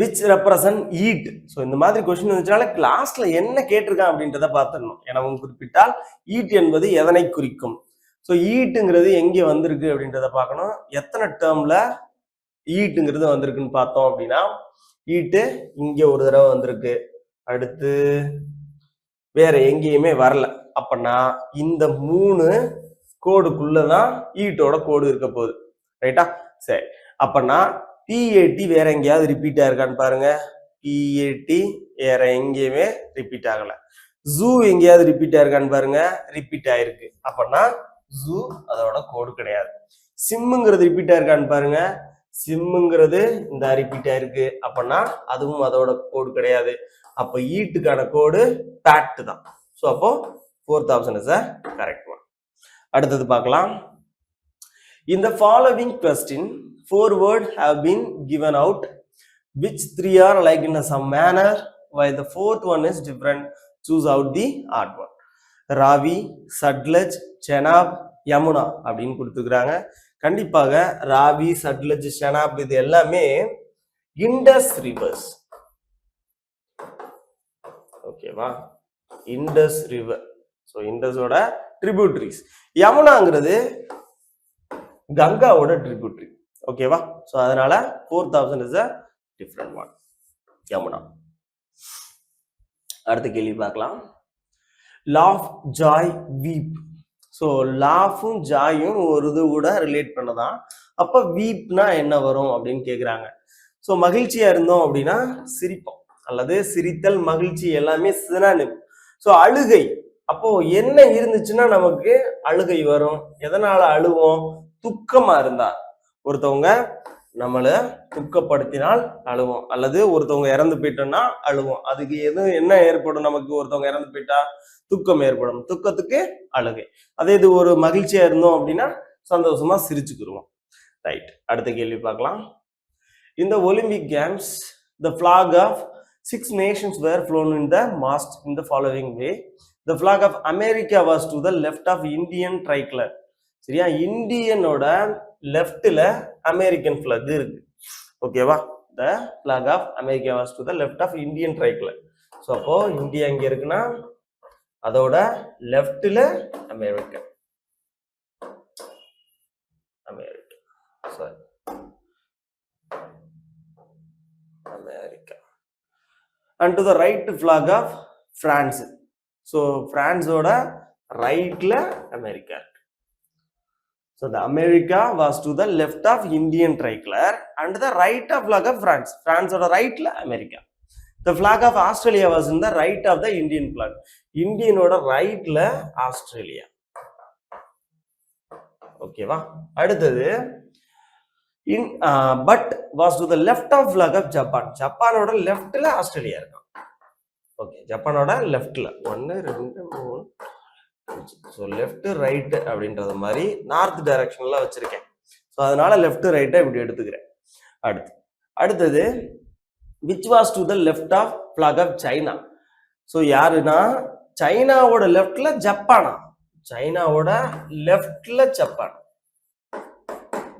Which represent eat. ஸோ இந்த மாதிரி கொஸ்டின் வந்துச்சுனால கிளாஸ்ல என்ன கேட்டிருக்கான் அப்படின்றத பார்த்துடணும். எனவும் குறிப்பிட்டால் ஈட் என்பது எதனை குறிக்கும். ஸோ ஈட்டுங்கிறது எங்கே வந்திருக்கு அப்படின்றத பார்க்கணும். எத்தனை டேர்ம்ல ஈட்டுங்கிறது வந்திருக்குன்னு பார்த்தோம் அப்படின்னா ஈட்டு இங்க ஒரு தடவை வந்திருக்கு, அடுத்து வேற எங்கேயுமே வரல. அப்பனா இந்த 3 கோடுக்குள்ளதான் ஈட்டோட கோடு இருக்க போகுது. ரைட்டா, சரி. அப்பனா பிஏடி வேற எங்கேயாவது ரிப்பீட் ஆயிருக்கான்னு பாருங்க. பிஏடி வேற எங்கேயுமே ரிப்பீட் ஆகல. ஜூ எங்கேயாவது ரிப்பீட் ஆயிருக்கான்னு பாருங்க, ரிப்பீட் ஆயிருக்கு. அப்பனா ஜூ அதோட கோடு கிடையாது. சிம்முங்கிறது ரிப்பீட் ஆயிருக்கான்னு பாருங்க, சிம்முங்கிறது இந்த ரிப்பீட் ஆயிருக்கு. அப்பனா அதுவும் அதோட கோடு கிடையாது. அப்ப ஈட்டுக்கான கோடு பேட் தான். ஸோ அப்போ fourth option is correct one. அடுத்தது பார்க்கலாம். In the following question, 4 words have been given out. Which 3 are like in some manner, while the fourth one is different? Choose out the odd one. ராவி, சட்லஜ், செனாப், யமுனா அப்படின்னு கொடுத்துருக்குறாங்க. கண்டிப்பாக ராவி, சட்லஜ், ஷெனாப் இது எல்லாமே Indus rivers. ஓகேவா, Indus river. So இண்டஸோட tributaries. யமுனாங்கிறது கங்காவோட tributary. ஓகேவா, ஸோ அதனால 4th option is a different one, Yamuna. அடுத்த கேள்வி பார்க்கலாம். Laugh, joy, weep. ஸோ லாஃபும் ஜாயும் ஒரு இது கூட ரிலேட் பண்ணதான். அப்போ வீப்னா என்ன வரும் அப்படின்னு கேட்குறாங்க. ஸோ மகிழ்ச்சியா இருந்தோம் அப்படின்னா சிரிப்போம், அல்லது சிரித்தல், மகிழ்ச்சி எல்லாமே சினானிம். ஸோ அழுகை, அப்போ என்ன இருந்துச்சுன்னா நமக்கு அழுகை வரும். எதனால அழுவோம்? துக்கமா இருந்தா, ஒருத்தவங்க நம்மள துக்கப்படுத்தினால் அழுவோம், அல்லது ஒருத்தவங்க இறந்து போயிட்டோம்னா அழுவோம். அதுக்கு என்ன ஏற்படும்? நமக்கு ஒருத்தவங்க இறந்து போயிட்டா துக்கம் ஏற்படும், துக்கத்துக்கு அழுகை. அதே இது ஒரு மகிழ்ச்சியா இருந்தோம் அப்படின்னா சந்தோஷமா சிரிச்சுக்கிடுவோம். ரைட், அடுத்த கேள்வி பார்க்கலாம். இந்த Olympic games the flag of 6 nations were flown in the mast in the following way. The flag of America was to the left of Indian tricolor. சரியா, இந்தியனோட லெஃப்ட்ல அமெரிக்கன் பிளாக் இருக்கு. ஓகேவா, the flag of America was to the left of Indian tricolor. So அப்போ India இங்க இருக்குன்னா அதோட லெஃப்ட்ல American, sorry America. And to the right flag of France. So பிரான்ஸோட ரைட்ல America. So the America was to the left of Indian tricolor and the right of flag of France. பிரான்ஸோட ரைட்ல America. The flag of Australia was in the right of the Indian flag. இந்தியனோட ரைட்ல Australia. ஓகேவா, அடுத்தது but was to the left of flag of Japan. ஜப்பானோட லெஃப்ட்ல Australia இருக்கும். Okay, ஜப்பானோட லெஃப்ட்ல 1 2 3. So left right அப்படின்றது மாதிரி north டைரக்ஷன்ல வச்சிருக்கேன். ஸோ அதனால லெஃப்ட் ரைட்டை இப்படி எடுத்துக்கிறேன். அடுத்தது which was to the left of flag of China. So யாருன்னா சைனாவோட லெஃப்ட்ல ஜப்பானா, சைனாவோட லெஃப்ட்ல ஜப்பான்.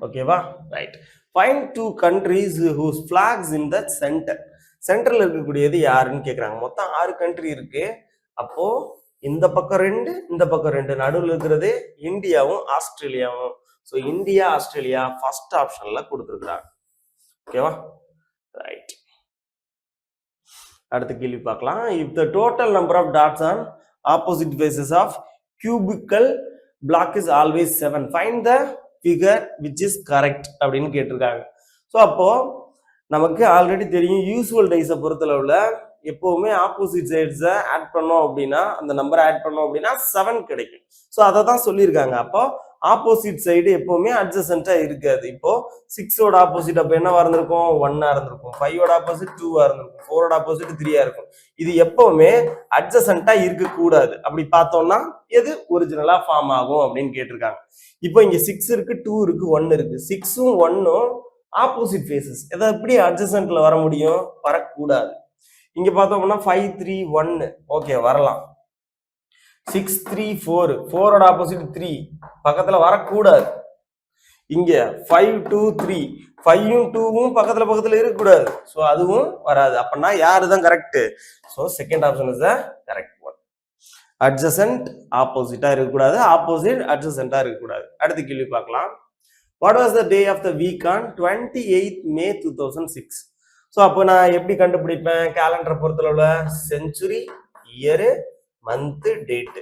ஓகேவா, right. Find 2 countries whose flags in the center. சென்டர்ல இருக்கக்கூடியது யாருன்னு கேக்குறாங்க. மொத்தம் 6 கண்ட்ரி இருக்கு. அப்போ இந்த பக்கம் 2, இந்த பக்கம் 2, நடுவில் இருக்கிறது இந்தியாவும் ஆஸ்திரேலியாவும். ஸோ இந்தியா, ஆஸ்திரேலியா ஃபர்ஸ்ட் ஆப்ஷன்ல கொடுத்துருக்காங்க. ஓகேவா, ரைட். அடுத்த கேள்வி பார்க்கலாம். If the total number of dots on opposite faces of cubical block is always 7, find the figure which is correct அப்படின்னு கேட்டிருக்காங்க. ஸோ அப்போ நமக்கு ஆல்ரெடி தெரியும், யூஸ்வல் டைஸை பொறுத்தளவுல எப்பவுமே ஆப்போசிட் சைட்ஸை ஆட் பண்ணோம் அப்படின்னா, அந்த நம்பரை ஆட் பண்ணோம் அப்படின்னா 7 கிடைக்கும். ஸோ அதை தான் சொல்லியிருக்காங்க. அப்போ ஆப்போசிட் சைடு எப்பவுமே அட்ஜசன்டா இருக்காது. இப்போ 6ஓட ஆப்போசிட் அப்போ என்னவா இருந்திருக்கும்? 1ஆ இருந்திருக்கும். 5ஓட ஆப்போசிட் 2ஆ இருந்திருக்கும். 4ஓட ஆப்போசிட் 3ஆ இருக்கும். இது எப்பவுமே அட்ஜசன்டா இருக்கக்கூடாது. அப்படி பார்த்தோம்னா எது ஒரிஜினலா ஃபார்ம் ஆகும் அப்படின்னு கேட்டிருக்காங்க. இப்போ இங்க 6 இருக்கு, 2 இருக்கு, 1 இருக்கு. 6ம் 1ம் ஆப்போசிட் ஃபேசஸ். எதை எப்படி அட்ஜசன்ட்ல வர முடியும்? வரக்கூடாது. இங்க பார்த்தோம்னா 5 3 1 ஓகே வரலாம். 6 3 4, 4ஓட ஆப்போசிட் 3 பக்கத்துல வரக்கூடாது. இங்க 5 2 3, 5ம் 2ம் பக்கத்துல இருக்கக்கூடாது. ஸோ அதுவும் வராது. அப்படின்னா யாரு தான் கரெக்ட்? So second option is the correct one. Adjacent ஆப்போசிட்டா இருக்கக்கூடாது, ஆப்போசிட் அட்ஜசன்டா இருக்கக்கூடாது. அடுத்த கேள்வி பார்க்கலாம். What was the day of the week on 28th May 2006? So அப்போ நான் எப்படி கண்டுபிடிப்பேன்? கேலண்டரை பொறுத்தளவுல செஞ்சுரி, இயரு, மந்த், டேட்டு.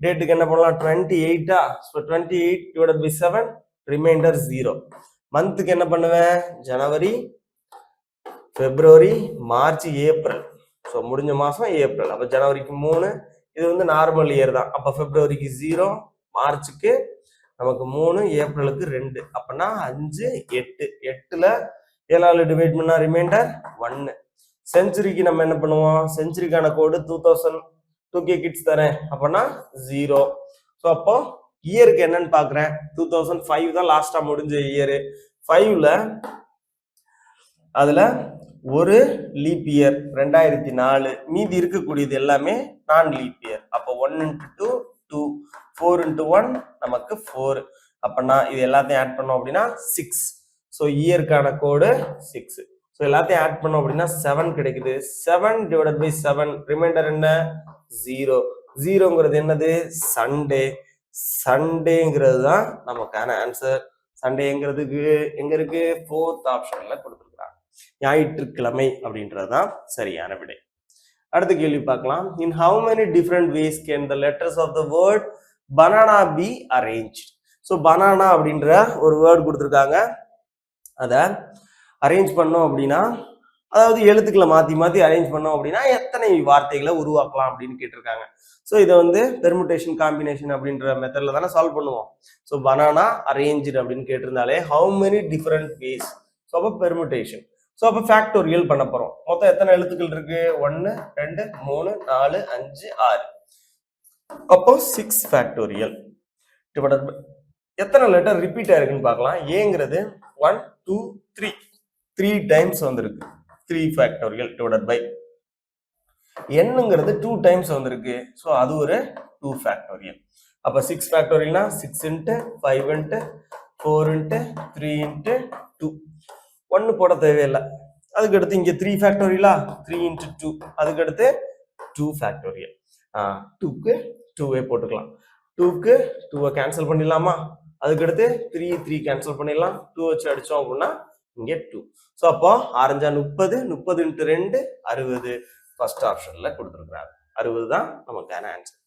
டேட்டுக்கு என்ன பண்ணலாம்? 28ஆ? So 28 divided by 7, remainder 0. மந்த்துக்கு என்ன பண்ணுவேன்? ஜனவரி, பிப்ரவரி, மார்ச், ஏப்ரல். ஸோ முடிஞ்ச மாசம் ஏப்ரல். அப்போ ஜனவரிக்கு 3, இது வந்து நார்மல் இயர் தான். அப்போ பிப்ரவரிக்கு 0, மார்ச்சுக்கு நமக்கு 3, ஏப்ரலுக்கு 2. அப்படின்னா 5 8. 8ல 7ஆல டிவைட் பண்ணா ரிமைண்டர் 1. செஞ்சுரிக்கு நம்ம என்ன பண்ணுவோம்? செஞ்சுரிக்கான கோடு 2000 2K கிட்ஸ் தரேன். அப்படின்னா 0. ஸோ அப்போ இயருக்கு என்னன்னு பாக்குறேன். 2005 தான் லாஸ்டா முடிஞ்ச இயரு. 5ல அதுல ஒரு லீப் இயர் 2004, மீதி இருக்கக்கூடியது எல்லாமே நான் லீப் இயர். அப்போ 1 into 2 2, 4 into 1 நமக்கு 4. அப்பனா இது எல்லாத்தையும் ஆட் பண்ணோம் அப்படின்னா 6. ஸோ இயர்க்கான கோடு 6. ஸோ எல்லாத்தையும் ஆட் பண்ணோம் அப்படின்னா 7 கிடைக்குது. 7 டிவைடட் பை 7 ரிமைண்டர் என்ன 0. 0ங்கிறது என்னது சண்டே. சண்டேங்கிறது தான் நமக்கான ஆன்சர். சண்டேங்கிறதுக்கு எங்க இருக்கு 4th ஆப்ஷன்ல கொடுத்துருக்காங்க. ஞாயிற்றுக்கிழமை அப்படின்றதுதான் சரியான விடை. அடுத்த கேள்வி பார்க்கலாம். In how many different ways can the letters of the word banana be arrange. So banana அப்படின்ற ஒரு வேர்டு கொடுத்துருக்காங்க. அதை அரேஞ்ச் பண்ணோம் அப்படின்னா, அதாவது எழுத்துக்களை மாற்றி மாற்றி அரேஞ்ச் பண்ணோம் அப்படின்னா எத்தனை வார்த்தைகளை உருவாக்கலாம் அப்படின்னு கேட்டிருக்காங்க. ஸோ இதை வந்து பெர்முடேஷன் காம்பினேஷன் அப்படின்ற மெத்தடில் தானே சால்வ் பண்ணுவோம். ஸோ பனானா அரேஞ்சு அப்படின்னு கேட்டிருந்தாலே how many different ways. So அப்போ பெர்முடேஷன். ஸோ அப்போ ஃபேக்டோரியல் பண்ண போகிறோம். மொத்தம் எத்தனை எழுத்துக்கள் இருக்கு 1 2 3 4 5 6. அப்போ 6 ஃபேக்டோரியல். எத்தனை லெட்டர் ரிப்பீட் ஆயிருக்குன்னு பார்க்கலாம். ஏங்கிறது 1 2 3 டைம்ஸ் வந்திருக்கு. 3 ஃபேக்டோரியல் டிவைடட் பை என்னங்கிறது 2 டைம்ஸ் வந்திருக்கு. ஸோ அது ஒரு 2 ஃபேக்டோரியல். அப்போ 6 ஃபேக்டோரியல்னா 6 இன்ட்டு 5 இன்ட்டு 4 இன்ட்டு 3 இன்ட்டு 2. 1 போட தேவையில்லை. அதுக்கு அடுத்து இங்கே 3 ஃபேக்டோரியலா 3 இன்ட்டு 2. அதுக்கு அடுத்து 2 ஃபேக்டோரியல். 2க்கு 2வே போட்டுக்கலாம். 2க்கு 2வை கேன்சல் பண்ணிடலாமா. அதுக்கடுத்து 3 கேன்சல் பண்ணிடலாம். 2 வச்சு அடிச்சோம் அப்படின்னா இங்கே 2. ஸோ அப்போ ஆரஞ்சா 30 30 இன்ட்டு 2 60. ஃபர்ஸ்ட் ஆப்ஷன்ல கொடுத்துருக்காங்க. 60 தான் நமக்கான ஆன்சர்.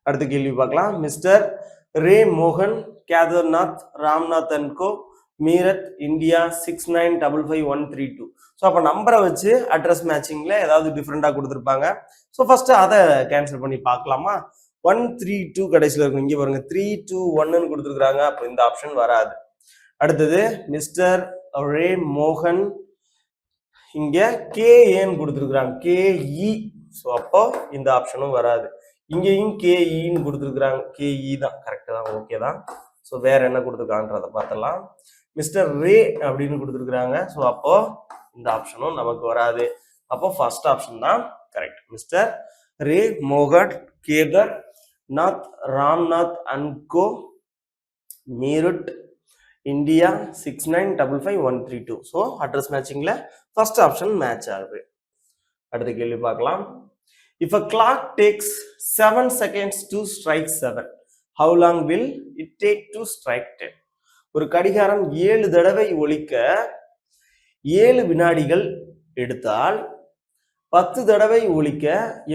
அடுத்த கேள்வி பார்க்கலாம். மிஸ்டர் ரே மோகன் Kedarnath Ramnath and co Meerut India 69553132. So அப்போ நம்பரை வச்சு அட்ரஸ் மேட்சிங்ல ஏதாவது டிஃப்ரெண்டா கொடுத்துருப்பாங்க. ஸோ ஃபர்ஸ்ட் அதை கேன்சல் பண்ணி பார்க்கலாமா. 132 கடைசியில் இருக்கும். இங்கே பாருங்க 321 கொடுத்துருக்காங்க. அப்போ இந்த ஆப்ஷன் வராது. அடுத்தது மிஸ்டர் ரே மோகன் இங்க கேஏன்னு கொடுத்துருக்காங்க. கேஇ. ஸோ அப்போ இந்த ஆப்ஷனும் வராது. இங்கேயும் கேஇன்னு கொடுத்துருக்காங்க. கேஇ தான் கரெக்ட் தான், ஓகே தான். ஸோ வேற என்ன கொடுத்துருக்காங்கன்றத பார்த்துடலாம். மிஸ்டர் ரே அப்படின்னு கொடுத்துருக்காங்க. ஸோ அப்போ இந்த ஆப்ஷனும் நமக்கு வராது. அப்போ ஃபர்ஸ்ட் ஆப்ஷன் தான் கரெக்ட். மிஸ்டர் ரே மோகன் Kedar Nath Ramnath and co Meerut India 69553132. So address மேட்சிங்ல ஃபர்ஸ்ட் ஆப்ஷன் மேட்ச் ஆகுது. அடுத்த கேள்வி பார்க்கலாம். If a clock takes 7 seconds to strike 7, how long will it take to strike 10? ஒரு கடிகாரம் 7 தடவை ஒலிக்க 7 வினாடிகள் எடுத்தால் 10 தடவை ஒலிக்க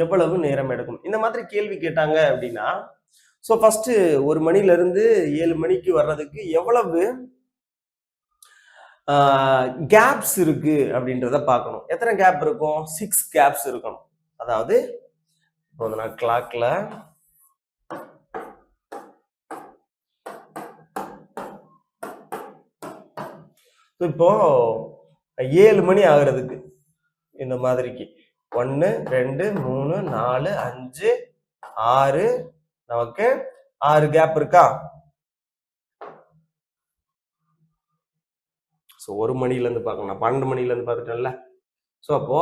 எவ்வளவு நேரம் எடுக்கும்? இந்த மாதிரி கேள்வி கேட்டாங்க அப்படின்னா, ஸோ ஃபர்ஸ்ட் 1 மணில இருந்து 7 மணிக்கு வர்றதுக்கு எவ்வளவு கேப்ஸ் இருக்கு அப்படின்றத பார்க்கணும். எத்தனை கேப் இருக்கும்? 6 கேப்ஸ் இருக்கணும். அதாவது நான் கிளாக்ல இப்போ 7 மணி ஆகுறதுக்கு இந்த மாதிரிக்கு 1 2 3 4 5 6 நமக்கு 6 கேப் இருக்கா? ஸோ 1 மணில இருந்து பார்க்கணும். 12 மணில இருந்து பார்த்துட்டேன்ல. ஸோ அப்போ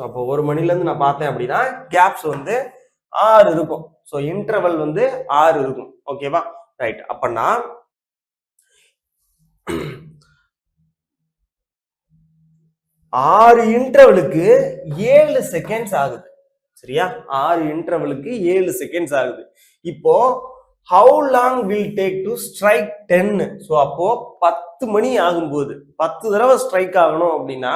அப்போ 1 மணில இருந்து நான் பார்த்தேன் அப்படின்னா கேப்ஸ் வந்து 6 இருக்கும். ஸோ இன்டர்வல் வந்து 6 இருக்கும். ஓகேவா? ரைட். அப்பனா 6 இன்டர்வலுக்கு 7 செகண்ட்ஸ் ஆகுது. சரியா? 6 இன்டர்வலுக்கு 7 செகண்ட்ஸ் ஆகுது. இப்போ how long will take to strike 10? So அப்போ 10 மணி ஆகும்போது 10 தடவை ஸ்ட்ரைக் ஆகணும் அப்படின்னா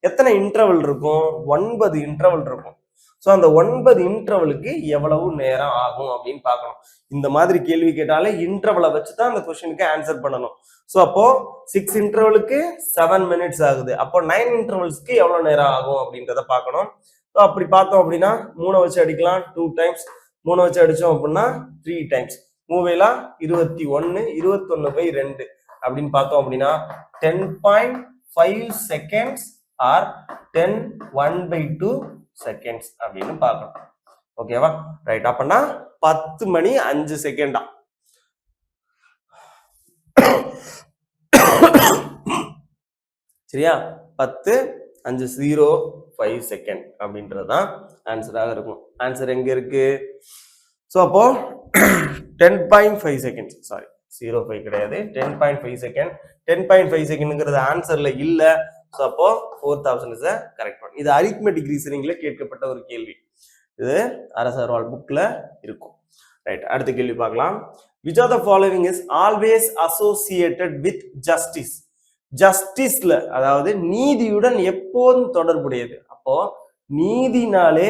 எத்தனை இன்டர்வல் இருக்கும்? 9 இன்டர்வல் இருக்கும். ஸோ அந்த 9 இன்டர்வலுக்கு எவ்வளவு நேரம் ஆகும் அப்படின்னு பார்க்கணும். இந்த மாதிரி கேள்வி கேட்டாலே இன்டர்வலை வச்சு தான் அந்த கொஸ்டினுக்கு ஆன்சர் பண்ணணும். ஸோ அப்போ 6 இன்டர்வலுக்கு 7 மினிட்ஸ் ஆகுது. அப்போ 9 இன்டர்வல்ஸ்க்கு எவ்வளவு நேரம் ஆகும் அப்படின்றத பார்க்கணும். ஸோ அப்படி பார்த்தோம் அப்படின்னா 3 வச்சு அடிக்கலாம் 2 டைம்ஸ். 3 வச்சு அடிச்சோம் அப்படின்னா 3 டைம்ஸ். மூவைலாம் 21 21/2 அப்படின்னு பார்த்தோம் அப்படின்னா 10.5 செகண்ட்ஸ் ஆர் 10 1/2 செகண்ட்ஸ் அப்படின்னு பார்க்கணும். ஓகேவா? ரைட். அப்பனா 10 மணி 5 செகண்டா? சரியா? 10 505 செகண்ட் அப்படின்றதுதான் ஆன்சராக இருக்கும். ஆன்சர் எங்க இருக்கு? ஸோ அப்போ 10.5 செகண்ட், சாரி 05 கிடையாது, 10.5 செகண்ட். 10.5 செகண்ட்ங்கிறது ஆன்சர்ல இல்ல. ஸோ அப்போ 4th option is correct one. இது அரித்மெட்டிக் ரீசனிங்ல கேட்கப்பட்ட ஒரு கேள்வி. இது அரசர்வால் புக்ல இருக்கும். ரைட், அடுத்த கேள்வி பார்க்கலாம். Which of the following is always associated with justice? ஜஸ்டிஸ்ல, அதாவது நீதியுடன் எப்போதும் தொடர்புடையது. அப்போ நீதினாலே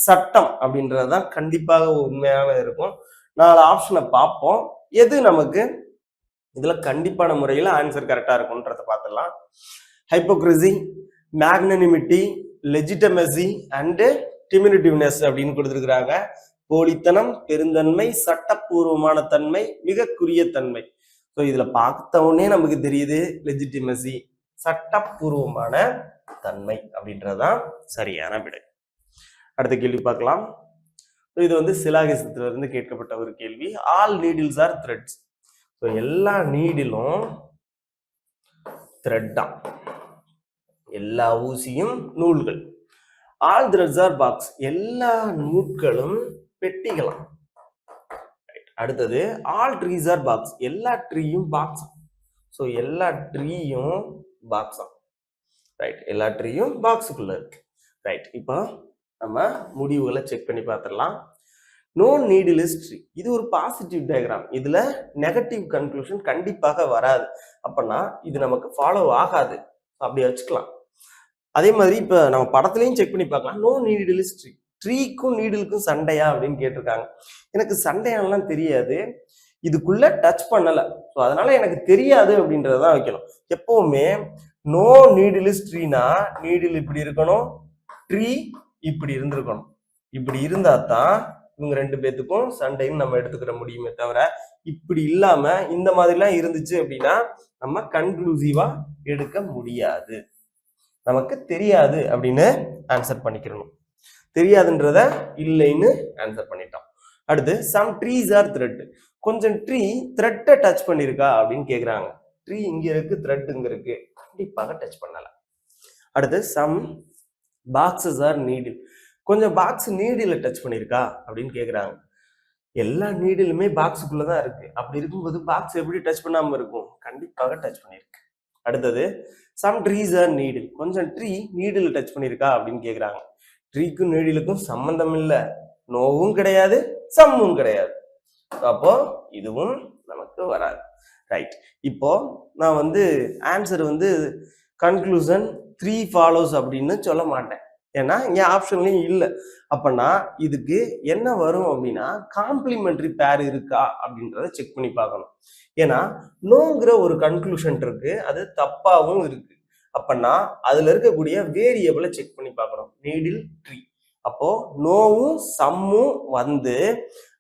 சட்டம் அப்படின்றதுதான் கண்டிப்பாக உண்மையான இருக்கும். 4 ஆப்ஷனை பார்ப்போம், எது நமக்கு இதுல கண்டிப்பான முறையில் ஆன்சர் கரெக்டா இருக்கும்ன்றத பார்த்துடலாம். ஹைப்போக்ரசி, மேக்னனிமிட்டி, லெஜிட்டமசி அண்ட் டிமினிட்டிவ்னஸ் அப்படின்னு கொடுத்துருக்குறாங்க. போலித்தனம், பெருந்தன்மை, சட்டப்பூர்வமான தன்மை, மிகக்குரிய தன்மை. ஸோ இதுல பார்த்தவொடனே நமக்கு தெரியுது லெஜிட்டிமசி, சட்டப்பூர்வமான தன்மை அப்படின்றதுதான் சரியான விடை. அடுத்த கேள்வி பார்க்கலாம். இது வந்து சிலாகிசத்துல இருந்து கேட்கப்பட்ட ஒரு கேள்வி. All needles are threads. So எல்லா நீடிலும் த்ரெட் தான், எல்லா ஊசியும் நூல்கள். ஆல் த்ரெட்ஸ் ஆர் பாக்ஸ், எல்லா நூட்களும் பெட்டிகளாம். அடுத்தது ஆல் ட்ரீஸ் ஆர் பாக்ஸ், எல்லா ட்ரீயும் பாக்ஸ். ஸோ எல்லா ட்ரீயும் பாக்ஸ். ரைட், எல்லா ட்ரீயும் பாக்ஸுக்குள்ள இருக்கு. ரைட், இப்போ நம்ம முடிவுகளை செக் பண்ணி பார்த்துடலாம். நோ நீடில் இஸ் ட்ரீ, இது ஒரு பாசிட்டிவ் டயக்ராம். இதுல நெகட்டிவ் கன்க்ளூஷன் கண்டிப்பாக வராது. அப்பனா இது நமக்கு ஃபாலோ ஆகாது, அப்படி வச்சுக்கலாம். அதே மாதிரி இப்ப நம்ம படத்துலையும் செக் பண்ணி பார்க்கலாம். நோ நீடில் இஸ் ட்ரீ, ட்ரீக்கும் நீடிலுக்கும் சண்டையா அப்படின்னு கேட்டிருக்காங்க. எனக்கு சண்டையானலாம் தெரியாது, இதுக்குள்ள டச் பண்ணல, ஸோ அதனால எனக்கு தெரியாது அப்படின்றதான் வைக்கணும். எப்பவுமே நோ நீடில் இஸ் ட்ரீனா நீடில் இப்படி இருக்கணும், ட்ரீ இப்படி இருந்திருக்கணும். இப்படி இருந்தா தான் இவங்க 2 பேத்துக்கும் சண்டைன்னு நம்ம எடுத்துக்கிற முடியுமே தவிர, இப்படி இல்லாம இந்த மாதிரிலாம் இருந்துச்சு அப்படின்னா நம்ம கன்க்ளூசிவா எடுக்க முடியாது. நமக்கு தெரியாது அப்படின்னு ஆன்சர் பண்ணிக்கிறணும். தெரியாதுன்றத இல்லைன்னு ஆன்சர் பண்ணிட்டோம். அடுத்து சம் ட்ரீஸ் ஆர் த்ரெட், கொஞ்சம் ட்ரீ த்ரெட்டை டச் பண்ணிருக்கா அப்படின்னு கேக்குறாங்க. ட்ரீ இங்க இருக்கு, த்ரெட் இங்க இருக்கு, கண்டிப்பாக டச் பண்ணல. அடுத்து சம் பாக்ஸஸ் ஆர் நீடில், கொஞ்சம் பாக்ஸ் நீடில டச் பண்ணிருக்கா அப்படின்னு கேக்குறாங்க. எல்லா நீடிலுமே பாக்ஸுக்குள்ளதான் இருக்கு. அப்படி இருக்கும்போது பாக்ஸ் எப்படி டச் பண்ணாம இருக்கும்? கண்டிப்பாக டச் பண்ணிருக்கு. அடுத்தது சம் ட்ரீஸ் ஆர் நீடில், கொஞ்சம் ட்ரீ நீடில் டச் பண்ணிருக்கா அப்படின்னு கேக்குறாங்க. ட்ரீக்கும் நீடிலுக்கும் சம்பந்தம் இல்லை, நோவும் கிடையாது, சம்மும் கிடையாது. அப்போ இதுவும் நமக்கு வராது. ரைட், இப்போ நான் வந்து ஆன்சர் வந்து கன்க்ளூஷன் 3 ஃபாலோஸ் அப்படின்னு சொல்ல மாட்டேன், ஏன்னா இங்க ஆப்ஷன்லயும் இல்லை. அப்பனா இதுக்கு என்ன வரும் அப்படின்னா காம்ப்ளிமெண்டரி பேர் இருக்கா அப்படின்றத செக் பண்ணி பார்க்கணும். ஏன்னா நோங்கிற ஒரு கன்க்ளூஷன் இருக்கு, அது தப்பாவும் இருக்கு. அப்பனா அதுல இருக்கக்கூடிய வேரியபிளை செக் பண்ணி பார்க்கணும். Needle, tree. அப்போ நோவும் சம்மும் வந்து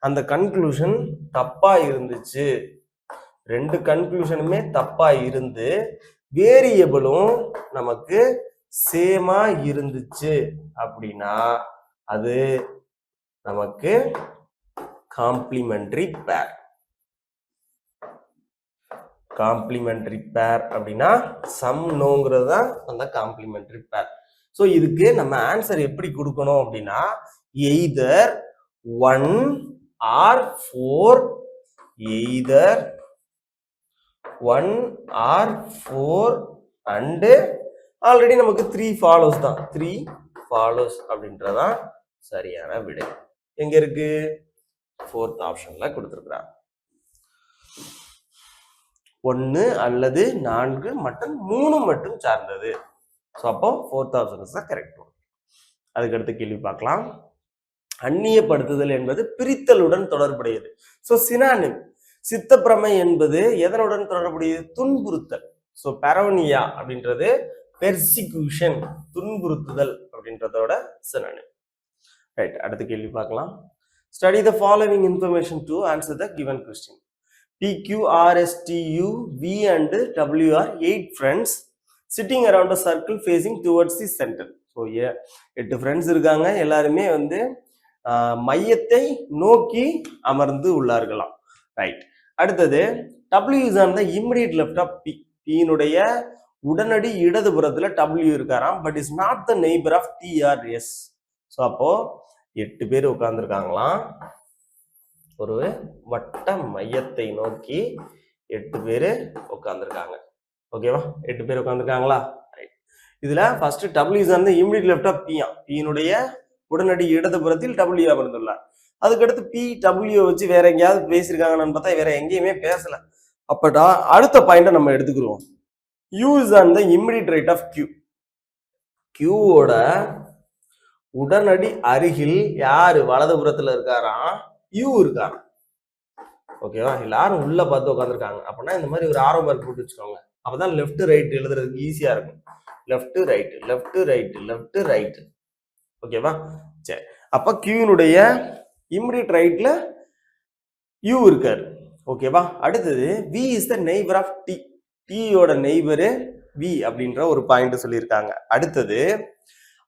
அந்த கன்க்ளூஷன் தப்பா இருந்துச்சு, 2 கன்க்ளூஷனுமே தப்பா இருந்து வேரியபிளும் நமக்கு சேமா இருந்துச்சு அப்படின்னா அது நமக்கு காம்ப்ளிமெண்டரி பேர். காம்ப்ளிமெண்டரி பேர் அப்படின்னா சம் நோங்கிறது தான் அந்த காம்ப்ளிமெண்டரி பேர். ஸோ இதுக்கு நம்ம ஆன்சர் எப்படி கொடுக்கணும் அப்படின்னா either 1 or 4, either 1 or 4 and already நமக்கு 3 ஃபாலோஸ் தான், 3 ஃபாலோஸ் அப்படின்றதான் சரியான விடை. எங்க இருக்கு? 4th ஆப்ஷன்ல கொடுத்துருக்குறாங்க. 1 அல்லது 4 மற்றும் 3 மட்டும் சார்ந்தது. ஸோ அப்போ 4th ஆப்ஷன் இஸ் கரெக்ட். அதுக்கடுத்த கேள்வி பார்க்கலாம். அந்நியப்படுத்துதல் என்பது பிரித்தலுடன் தொடர்புடையது. ஸோ சினானிம், சித்தப்பிரமை என்பது எதனுடன் தொடர்புடையது? துன்புறுத்தல். ஸோ பரோனியா அப்படின்றது பெர்சிக்யூஷன், துன்புறுத்துதல் அப்படின்றதோட சினானிம். ரைட், அடுத்த கேள்வி பார்க்கலாம். Study the following information to answer the given question. PQ, RSTU, V and W are 8 friends sitting around a circle facing towards the center. So 8 friends இருக்காங்க, எல்லாருமே வந்து மையத்தை நோக்கி அமர்ந்து உள்ளார்களாம். ரைட், அடுத்தது W is on the immediate left of P. P னுடைய உடனடி இடதுபுறத்துல W இருக்காராம், but is not the neighbour of T or S. So அப்போ 8 பேர் உட்கார்ந்துருக்காங்களாம். ஒரு வட்ட மையத்தை நோக்கி 8 பேர் உட்கார்ந்துருக்காங்க. ஓகேவா? 8 பேர் உட்கார்ந்துருக்காங்களா? இதுல first W is on the immediate left of P. P-னுடைய உடனடி இடதுபுறத்தில் W அமர்ந்துள்ளார். அதுக்கடுத்து PW வச்சு வேற எங்கேயாவது பேசியிருக்காங்கன்னு பார்த்தா வேற எங்கேயுமே பேசல. அப்படா அடுத்த பாயிண்ட நம்ம எடுத்துக்கிறோம். U is on the immediate right of Q. Q-ஓட உடனடி அருகில் யாரு வலதுபுறத்துல இருக்காராம்? U இருக்காராம். ஓகேவா? எல்லாரும் உள்ள பார்த்து உட்காந்துருக்காங்க. அப்படின்னா இந்த மாதிரி ஒரு ஆரோ மார்க் போட்டு வச்சுக்கோங்க. அப்பதான் லெஃப்ட் ரைட் எழுதுறதுக்கு ஈஸியா இருக்கும். Left right left right left right. ஓகேவா? சரி, அப்ப Q-னுடைய இமிடியட் ரைட்ல U இருக்காரு. ஓகேவா? அடுத்தது V is the neighbour of T. T-யோட நெய்பரு V அப்படின்ற ஒரு பாயிண்ட் சொல்லியிருக்காங்க. அடுத்தது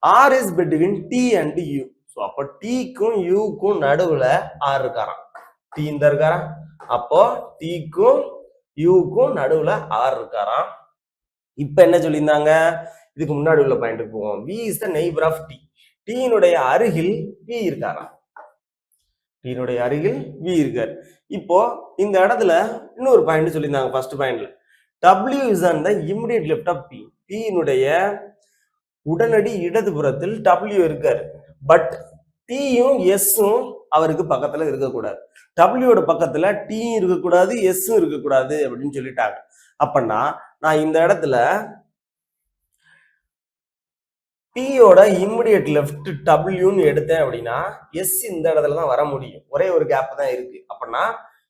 R is between T and U. So அப்போ T-க்கும் U-க்கும் நடுவுல R இருக்காராம். T இந்த இருக்காரா? அப்போ T-க்கும் U-க்கும் நடுவுல R இருக்காராம். இப்ப என்ன சொல்லியிருந்தாங்க? இதுக்கு முன்னாடி உள்ள பாயிண்ட்டுக்கு போவோம். V is the neighbour of T. T-னுடைய அருகில் V இருக்காராம். T-னுடைய அருகில் V இருக்காரு. இப்போ இந்த இடத்துல இன்னொரு பாயிண்ட் சொல்லியிருந்தாங்க. ஃபர்ஸ்ட் பாயிண்ட்ல W is on the immediate left of P. P-னுடைய உடனடி இடதுபுறத்தில் W இருக்காரு. பட் T-யும் S-ம் அவருக்கு பக்கத்துல இருக்கக்கூடாது. W-யோட பக்கத்துல T-யும் இருக்கக்கூடாது, S-ம் இருக்கக்கூடாது அப்படின்னு சொல்லிட்டாங்க. அப்படின்னா நான் இந்த இடத்துல P-யோட இம்மிடியட் லெஃப்ட் W-ன்னு எடுத்தேன் அப்படின்னா S இந்த இடத்துல தான் வர முடியும். ஒரே ஒரு கேப் தான் இருக்கு. அப்படின்னா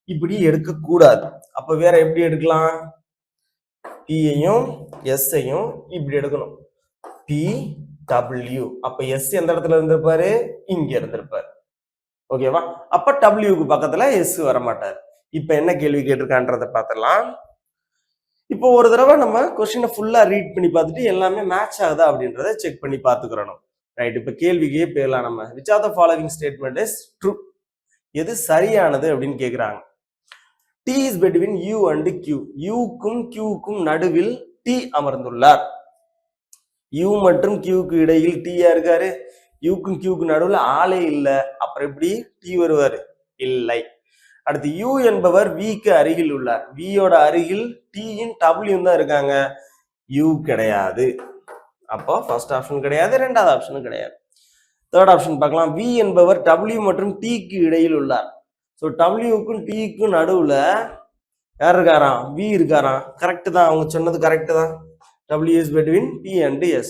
இப்படி எடுக்க கூடாது. அப்ப வேற எப்படி எடுக்கலாம்? P-யையும் S-ஐயும் இப்படி எடுக்கணும். PW. அப்ப S எந்த இடத்துல இருந்திருப்பாரு? இங்க இருந்திருப்பாரு. ஓகேவா? அப்ப W-க்கு பக்கத்துல S வர மாட்டாரு. இப்ப என்ன கேள்வி கேட்டிருக்கான்றத பார்த்துடலாம். இப்போ ஒரு தடவை நம்ம கொஸ்டினை ஃபுல்லா ரீட் பண்ணி பார்த்துட்டு எல்லாமே மேட்ச் ஆகுதா அப்படின்றத செக் பண்ணி பார்த்துக்கிறோம். ரைட், இப்ப கேள்விக்கே போயிடலாம் நம்ம. Which are the following statement is true? எது சரியானது அப்படின்னு கேக்குறாங்க. T is between U and Q. U-க்கும் Q-க்கும் நடுவில் T அமர்ந்துள்ளார். U மற்றும் Q-க்கு இடையில் T இருக்காரு. U-க்கும் Q-க்கு நடுவில் ஆளே இல்லை. அப்புறம் எப்படி T வருவாரு? இல்லை. அடுத்து U என்பவர் V-க்கு அருகில் உள்ளார். V-யோட அருகில் T-யும் W-யும் தான் இருக்காங்க. U கிடையாது. அப்போ ஃபர்ஸ்ட் ஆப்ஷன் கிடையாது, ரெண்டாவது ஆப்ஷனும் கிடையாது. தேர்ட் ஆப்ஷன் பார்க்கலாம். V என்பவர் W மற்றும் T-க்கு இடையில் உள்ளார். ஸோ W-க்கும் T-க்கும் நடுவுல யார் இருக்காராம்? V இருக்காராம். கரெக்ட் தான், அவங்க சொன்னது கரெக்ட் தான். W is between T and S.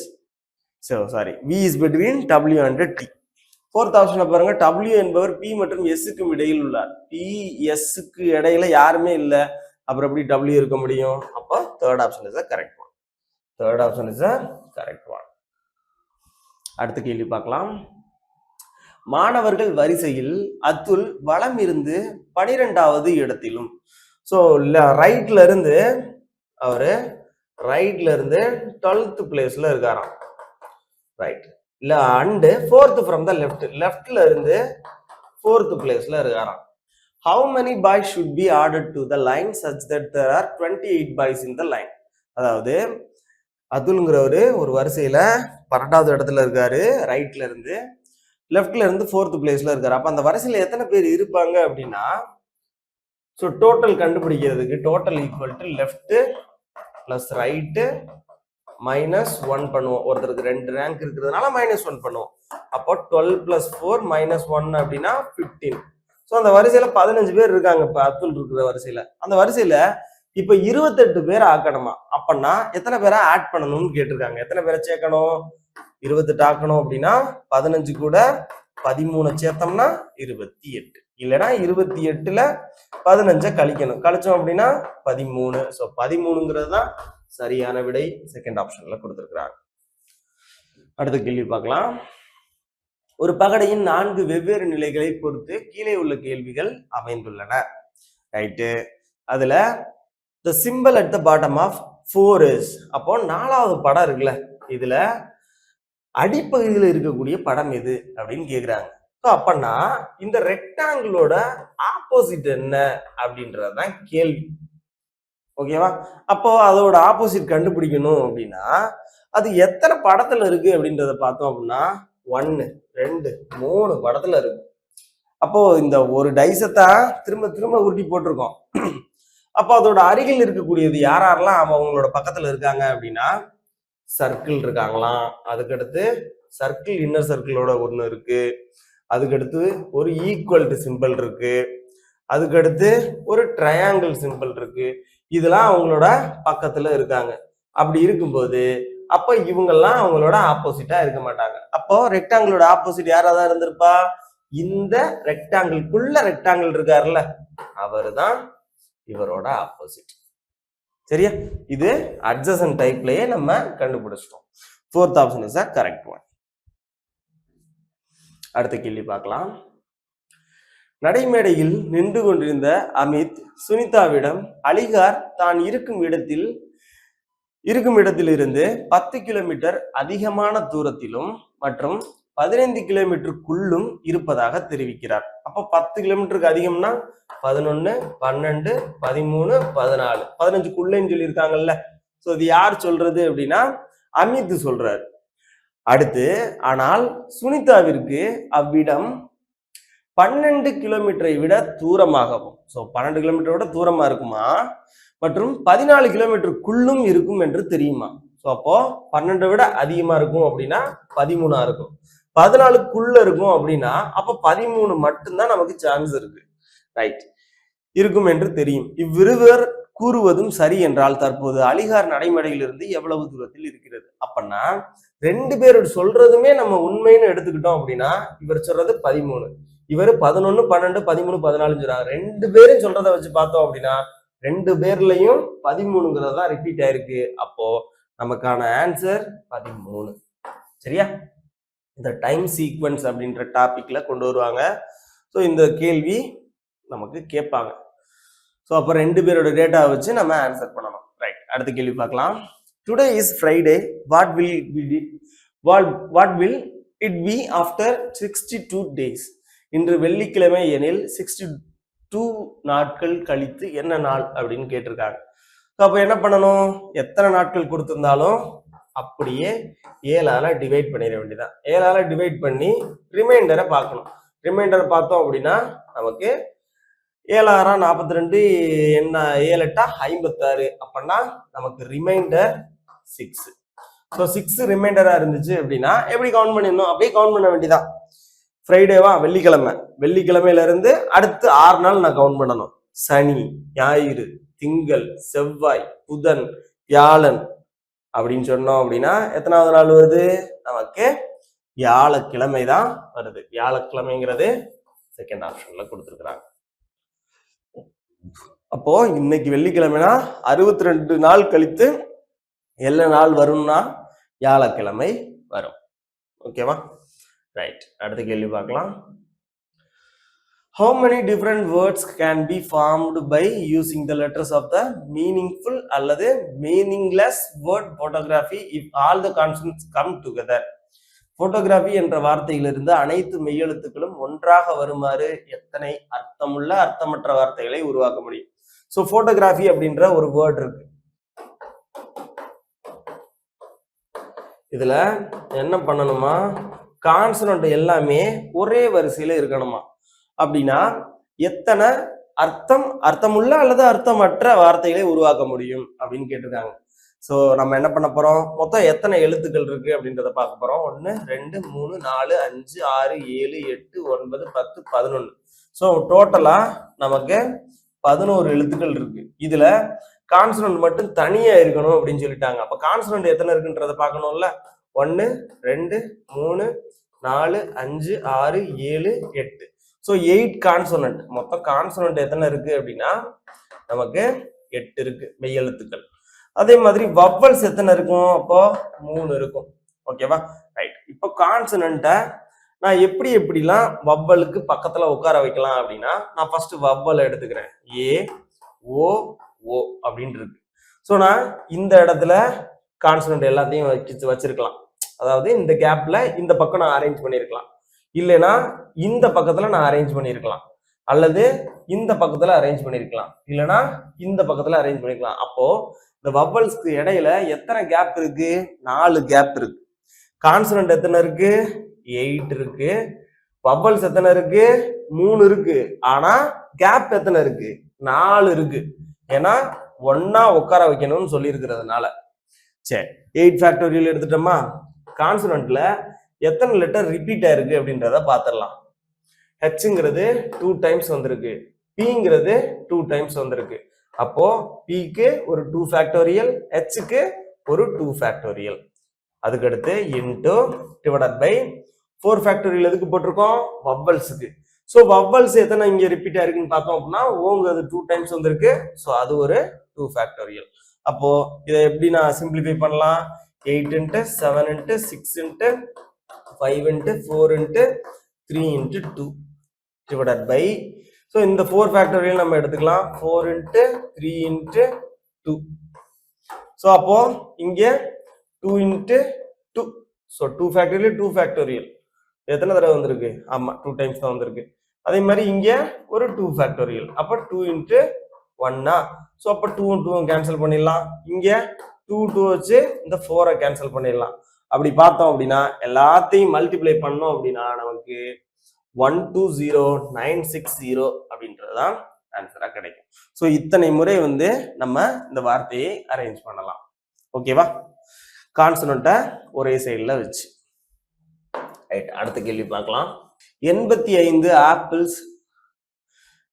So sorry, V is between W and T. Fourth ஆப்ஷனை பாருங்க. W என்பவர் P மற்றும் S-க்கும் இடையில் உள்ளார். P S-க்கு இடையில யாருமே இல்லை. அப்புறம் எப்படி W இருக்க முடியும்? அப்போ third option is correct one. Third option is correct one. அடுத்த கேள்வி பார்க்கலாம். மாணவர்கள் வரிசையில் அத்துல் வலம் இருந்து 12வது இடத்திலும். ஸோ ரைட்ல இருந்து அவரு 12th பிளேஸ்ல இருக்காராம். ரைட் இல்ல அண்ட் 4th ஃப்ரம் த லெஃப்ட்ல இருந்து 4th பிளேஸ்ல இருக்காராம். How many boys should be added to the line such that there are 28 boys in the line? அதாவது அதுல்ங்கிறவரு ஒரு வரிசையில 12வது இடத்துல இருக்காரு. ரைட்ல இருந்து லெஃப்ட்ல இருந்து 4th பிளேஸ்ல இருக்காரு. அப்ப அந்த வரிசையில எத்தனை பேர் இருப்பாங்க அப்படின்னா, ஸோ டோட்டல் கண்டுபிடிக்கிறதுக்கு total equal to left plus right -1 பண்ணுவோம். ஒருத்தருக்கு 2 ரேங்க் இருக்கிறதுனால -1 பண்ணுவோம். அப்போ 12 + 4 -1 அப்படின்னா 15. ஸோ அந்த வரிசையில 15 பேர் இருக்காங்க. இப்ப அத்துல் இருக்கிற வரிசையில, அந்த வரிசையில இப்ப 28 பேர் ஆக்கணுமா? அப்பன்னா எத்தனை பேரை ஆட் பண்ணணும்னு கேட்டிருக்காங்க. எத்தனை பேரை சேர்க்கணும்? 28 ஆக்கணும் அப்படின்னா 15 கூட 13 சேர்த்தோம்னா 28. இல்லைன்னா 28ல 15 கழிக்கணும். கழிச்சோம் அப்படின்னா 13. ஸோ 13ங்கிறது தான் சரியான விடை. செகண்ட் ஆப்ஷன்ல கொடுத்திருக்கிறாங்க. அடுத்த கேள்வி பார்க்கலாம். ஒரு பகடையின் 4 வெவ்வேறு நிலைகளை பொறுத்து கீழே உள்ள கேள்விகள் அமைந்துள்ளன. ரைட்டு, அதுல the symbol at the bottom of 4 is. அப்போ 4வது படம் இருக்குல்ல, இதுல அடிப்பகுதியில் இருக்கக்கூடிய படம் எது அப்படின்னு கேக்குறாங்க. அப்பன்னா இந்த ரெக்டாங்கிளோட ஆப்போசிட் என்ன அப்படின்றதுதான் கேள்வி. ஓகேவா? அப்போ அதோட ஆப்போசிட் கண்டுபிடிக்கணும் அப்படின்னா அது எத்தனை படத்துல இருக்கு அப்படின்றத பார்த்தோம் அப்படின்னா 1 2 3 படத்துல இருக்கு. அப்போ இந்த ஒரு டைஸத்தான் திரும்ப திரும்ப உருட்டி போட்டிருக்கோம். அப்போ அதோட அருகில் இருக்கக்கூடியது யாரெல்லாம் அவங்களோட பக்கத்துல இருக்காங்க அப்படின்னா சர்க்கிள் இருக்காங்களாம். அதுக்கடுத்து சர்க்கிள் இன்னர் சர்க்கிளோட ஒன்று இருக்கு. அதுக்கடுத்து ஒரு ஈக்குவல் சிம்பிள் இருக்கு. அதுக்கடுத்து ஒரு ட்ரையாங்கிள் சிம்பிள் இருக்கு. இதெல்லாம் அவங்களோட பக்கத்துல இருக்காங்க. அப்படி இருக்கும்போது அப்ப இவங்கெல்லாம் அவங்களோட ஆப்போசிட்டா இருக்க மாட்டாங்க. அப்போ ரெக்டாங்கிளோட ஆப்போசிட் யாரா தான் இருந்திருப்பா? இந்த ரெக்டாங்கிள்குள்ள ரெக்டாங்கிள் இருக்காருல்ல, அவரு தான் இவரோட ஆப்போசிட். சரியா? இது அட்ஜசன்ட் டைப்லயே நம்ம கண்டுபிடிச்சிட்டோம். 4th option is a correct one. அடுத்த கேள்வி பார்க்கலாம். நடைமேடையில் நின்று கொண்டிருந்த அமித் சுனிதாவிடம் அலிகார் தான் இருக்கும் இடத்திலிருந்து 10 கிலோமீட்டர் அதிகமான தூரத்திலும் மற்றும் 15 கிலோமீட்டருக்குள்ளும் இருப்பதாக தெரிவிக்கிறார். அப்ப 10 கிலோமீட்டருக்கு அதிகம்னா 11 12 13 14 15க்குள்ளேன்னு சொல்லியிருக்காங்கல்ல. சோ இது யார் சொல்றது அப்படின்னா அமித் சொல்றாரு. அடுத்து ஆனால் சுனிதாவிற்கு அவ்விடம் 12 கிலோமீட்டரை விட தூரமாகவும், ஸோ 12 கிலோமீட்டரை விட தூரமா இருக்குமா மற்றும் 14 கிலோமீட்டருக்குள்ளும் இருக்கும் என்று தெரியுமா. ஸோ அப்போ 12 விட அதிகமா இருக்கும் அப்படின்னா 13 இருக்கும், 14க்குள்ள இருக்கும் அப்படின்னா அப்போ 13 மட்டும்தான் நமக்கு சான்ஸ் இருக்கு. ரைட், இருக்கும் என்று தெரியும். இவ்விருவர் கூறுவதும் சரி என்றால் தற்போது அலிகார் நடைமேடையிலிருந்து எவ்வளவு தூரத்தில் இருக்கிறது? அப்பன்னா 2 பேரோட சொல்றதுமே நம்ம உண்மைன்னு எடுத்துக்கிட்டோம் அப்படின்னா இவர் சொல்றது 13, இவர் 11 12 13 14 சொல்றாங்க. 2 பேரும் சொல்றதை வச்சு பார்த்தோம் அப்படின்னா 2 பேர்லயும் 13ங்கிறது தான் ரிப்பீட் ஆயிருக்கு. அப்போ நமக்கான ஆன்சர் 13. சரியா? இந்த டைம் சீக்வன்ஸ் அப்படின்ற டாபிக்ல கொண்டு வருவாங்க. ஸோ இந்த கேள்வி நமக்கு கேட்பாங்க. ஸோ அப்போ 2 பேரோட டேட்டா வச்சு நம்ம ஆன்சர் பண்ணணும். ரைட், அடுத்த கேள்வி பார்க்கலாம். Today is Friday, what will it be after 62 days? இன்று வெள்ளிக்கிழமை எனில் 62 நாட்கள் கழித்து என்ன நாள் அப்படின்னு கேட்டிருக்காங்க. அப்போ என்ன பண்ணணும்? எத்தனை நாட்கள் கொடுத்திருந்தாலும் அப்படியே 7ஆல டிவைட் பண்ணிட வேண்டியதான். 7ஆல டிவைட் பண்ணி ரிமைண்டரை பார்க்கணும். ரிமைண்டரை பார்த்தோம் அப்படின்னா நமக்கு 7 6 42, என்ன 7 8 56, அப்படின்னா நமக்கு ரிமைண்டர் 6. ஸோ 6 ரிமைண்டரா இருந்துச்சு அப்படின்னா எப்படி கவுண்ட் பண்ணிடணும்? அப்படியே கவுண்ட் பண்ண வேண்டியதான். ஃப்ரைடேவா, வெள்ளிக்கிழமையில இருந்து அடுத்து 6 நாள் நான் கவுண்ட் பண்ணணும். சனி, ஞாயிறு, திங்கள், செவ்வாய், புதன், வியாழன் அப்படின்னு சொன்னோம் அப்படின்னா எத்தனாவது நாள் வருது? நமக்கு வியாழக்கிழமை தான் வருது. வியாழக்கிழமைங்கிறது செகண்ட் ஆப்ஷன்ல கொடுத்துருக்குறாங்க. அப்போ இன்னைக்கு வெள்ளிக்கிழமைனா 62 நாள் கழித்து என்ன நாள் வரும்னா வியாழக்கிழமை வரும். ஓகேவா? ரைட், அடுத்த கேள்வி பார்க்கலாம். How many different words can be formed by using the letters of the meaningful அல்லது meaningless word photography if all the consonants come together? Photography என்ற வார்த்தையிலிருந்து அனைத்து மெய்யெழுத்துக்களும் ஒன்றாக வருமாறு எத்தனை அர்த்தமுள்ள அர்த்தமற்ற வார்த்தைகளை உருவாக்க முடியும்? ஸோ போட்டோகிராஃபி அப்படின்ற ஒரு வேர்ட் இருக்கு. இதுல என்ன பண்ணணுமா? கான்சனன்ட் எல்லாமே ஒரே வரிசையில இருக்கணுமா. அப்படின்னா எத்தனை அர்த்தமுள்ள அல்லது அர்த்தமற்ற வார்த்தைகளை உருவாக்க முடியும் அப்படின்னு கேட்டிருக்காங்க. ஸோ நம்ம என்ன பண்ண போறோம்? மொத்தம் எத்தனை எழுத்துக்கள் இருக்கு அப்படின்றத பார்க்க போறோம். 1 2 3 4 5 6 7 8 9 10 11. ஸோ டோட்டலா நமக்கு 11 எழுத்துக்கள் இருக்கு. இதுல கான்சனன்ட் மட்டும் தனியா இருக்கணும் அப்படின்னு சொல்லிட்டாங்க. அப்ப கான்சனன்ட் எத்தனை இருக்குன்றத பார்க்கணும்ல. 1 2 3 4 5 6 7 8. So 8 consonant. மொத்தம் கான்சனன்ட் எத்தனை இருக்கு அப்படின்னா நமக்கு 8 இருக்கு மெய்யெழுத்துக்கள். அதே மாதிரி வவ்வல்ஸ் எத்தனை இருக்கும்? அப்போ 3 இருக்கும். ஓகேவா? ரைட், இப்போ கான்சனன்ட்டை நான் எப்படிலாம் வவ்வலுக்கு பக்கத்துல உட்கார வைக்கலாம் அப்படின்னா நான் ஃபர்ஸ்ட் வவ்வலை எடுத்துக்கிறேன். ஏ ஓ ஓ அப்படின்னு இருக்கு. ஸோ நான் இந்த இடத்துல கான்சனன்ட் எல்லாத்தையும் வச்சிருக்கலாம். அதாவது இந்த கேப்ல இந்த பக்கம் நான் அரேஞ்ச் பண்ணியிருக்கலாம், இல்லைன்னா இந்த பக்கத்துல நான் அரேஞ்ச் பண்ணியிருக்கலாம். அல்லது இந்த பக்கத்துல அரேஞ்ச் பண்ணிருக்கலாம், இல்லைன்னா இந்த பக்கத்துல அரேஞ்ச் பண்ணிருக்கலாம். அப்போ இந்த வவ்வல்ஸ்க்கு இடையில எத்தனை கேப் இருக்கு? 4 கேப் இருக்கு. கான்சனன்ட் எத்தனை இருக்கு? 8 இருக்கு. வவ்வல்ஸ் எத்தனை இருக்கு? 3 இருக்கு. ஆனா கேப் எத்தனை இருக்கு? 4 இருக்கு. ஏன்னா ஒன்னா உட்கார வைக்கணும்னு சொல்லி இருக்கிறதுனால. சரி, 8 ஃபேக்டோரியல் எடுத்துட்டோமா? கான்சனன்ட்ல எத்தனை லெட்டர் ரிப்பீட் ஆயிருக்கு அப்படின்றத பாத்திரலாம். ஹெச்ங்கிறது 2 டைம்ஸ் வந்திருக்கு, பிங்கிறது 2 டைம்ஸ் வந்திருக்கு. அப்போ பிக்கு ஒரு 2 ஃபேக்டோரியல், ஹெச்சுக்கு ஒரு 2 ஃபேக்டோரியல். அதுக்கடுத்து இன்டூ டிவைடட் பை 4 ஃபேக்டோரியல் எதுக்கு போட்டிருக்கோம்? வவ்வல்ஸுக்கு. ஸோ வவ்வல்ஸ் எத்தனை இங்க ரிப்பீட் ஆயிருக்குன்னு பார்த்தோம் அப்படின்னா ஓங்கிறது 2 டைம்ஸ் வந்திருக்கு. ஸோ அது ஒரு 2 ஃபேக்டோரியல். அப்போ இதை எப்படி நான் சிம்பிளிஃபை பண்ணலாம்? 8 into 7 into 6 into 5 into 4 into 3 into 2 divided by, so இந்த 4 ஃபேக்டோரியல் நம்ம எடுத்துக்கலாம். 4 into 3 into 2. ஸோ அப்போ இங்க 2 into 2. ஸோ 2 ஃபேக்டோரியல் 2 ஃபேக்டோரியல் எத்தனை தடவை வந்திருக்கு? ஆமா, 2 டைம்ஸ் தான் வந்திருக்கு. அதே மாதிரி இங்க ஒரு 2 ஃபேக்டோரியல். அப்ப 2 into 1. ஸோ அப்ப 2 2 கேன்சல் பண்ணிடலாம். இங்க 2 2 வச்சு இந்த 4 கேன்சல் பண்ணிடலாம். அப்படி பார்த்தோம் அப்படின்னா எல்லாத்தையும் மல்டிப்ளை பண்ணோம் அப்படின்னா நமக்கு 120960 அப்படின்றதுதான் ஆன்சரா கிடைக்கும். ஸோ இத்தனை முறை வந்து நம்ம இந்த வார்த்தையை அரேஞ்ச் பண்ணலாம். ஓகேவா? கான்சனன்ட்டை ஒரே சைடில் வச்சு. ரைட், அடுத்த கேள்வி பார்க்கலாம். 85 apples,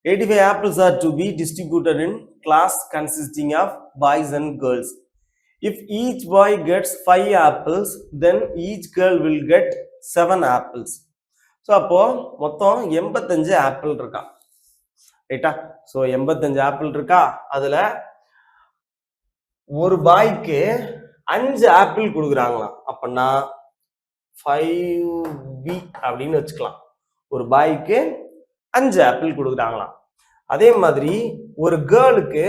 85 apples are to be distributed in class consisting of boys and girls. If each boy gets 5 apples, then each girl will get 7 apples. So அப்போ மொத்தம் 85 ஆப்பிள் இருக்கா. ரைட்டா? ஸோ 85 ஆப்பிள் இருக்கா. அதுல ஒரு பாய்க்கு 5 ஆப்பிள் கொடுக்குறாங்களாம். அப்படின்னா 5b அப்படின்னு வச்சுக்கலாம். ஒரு பாய்க்கு 5 ஆப்பிள் கொடுக்குறாங்களாம். அதே மாதிரி ஒரு கேர்ளுக்கு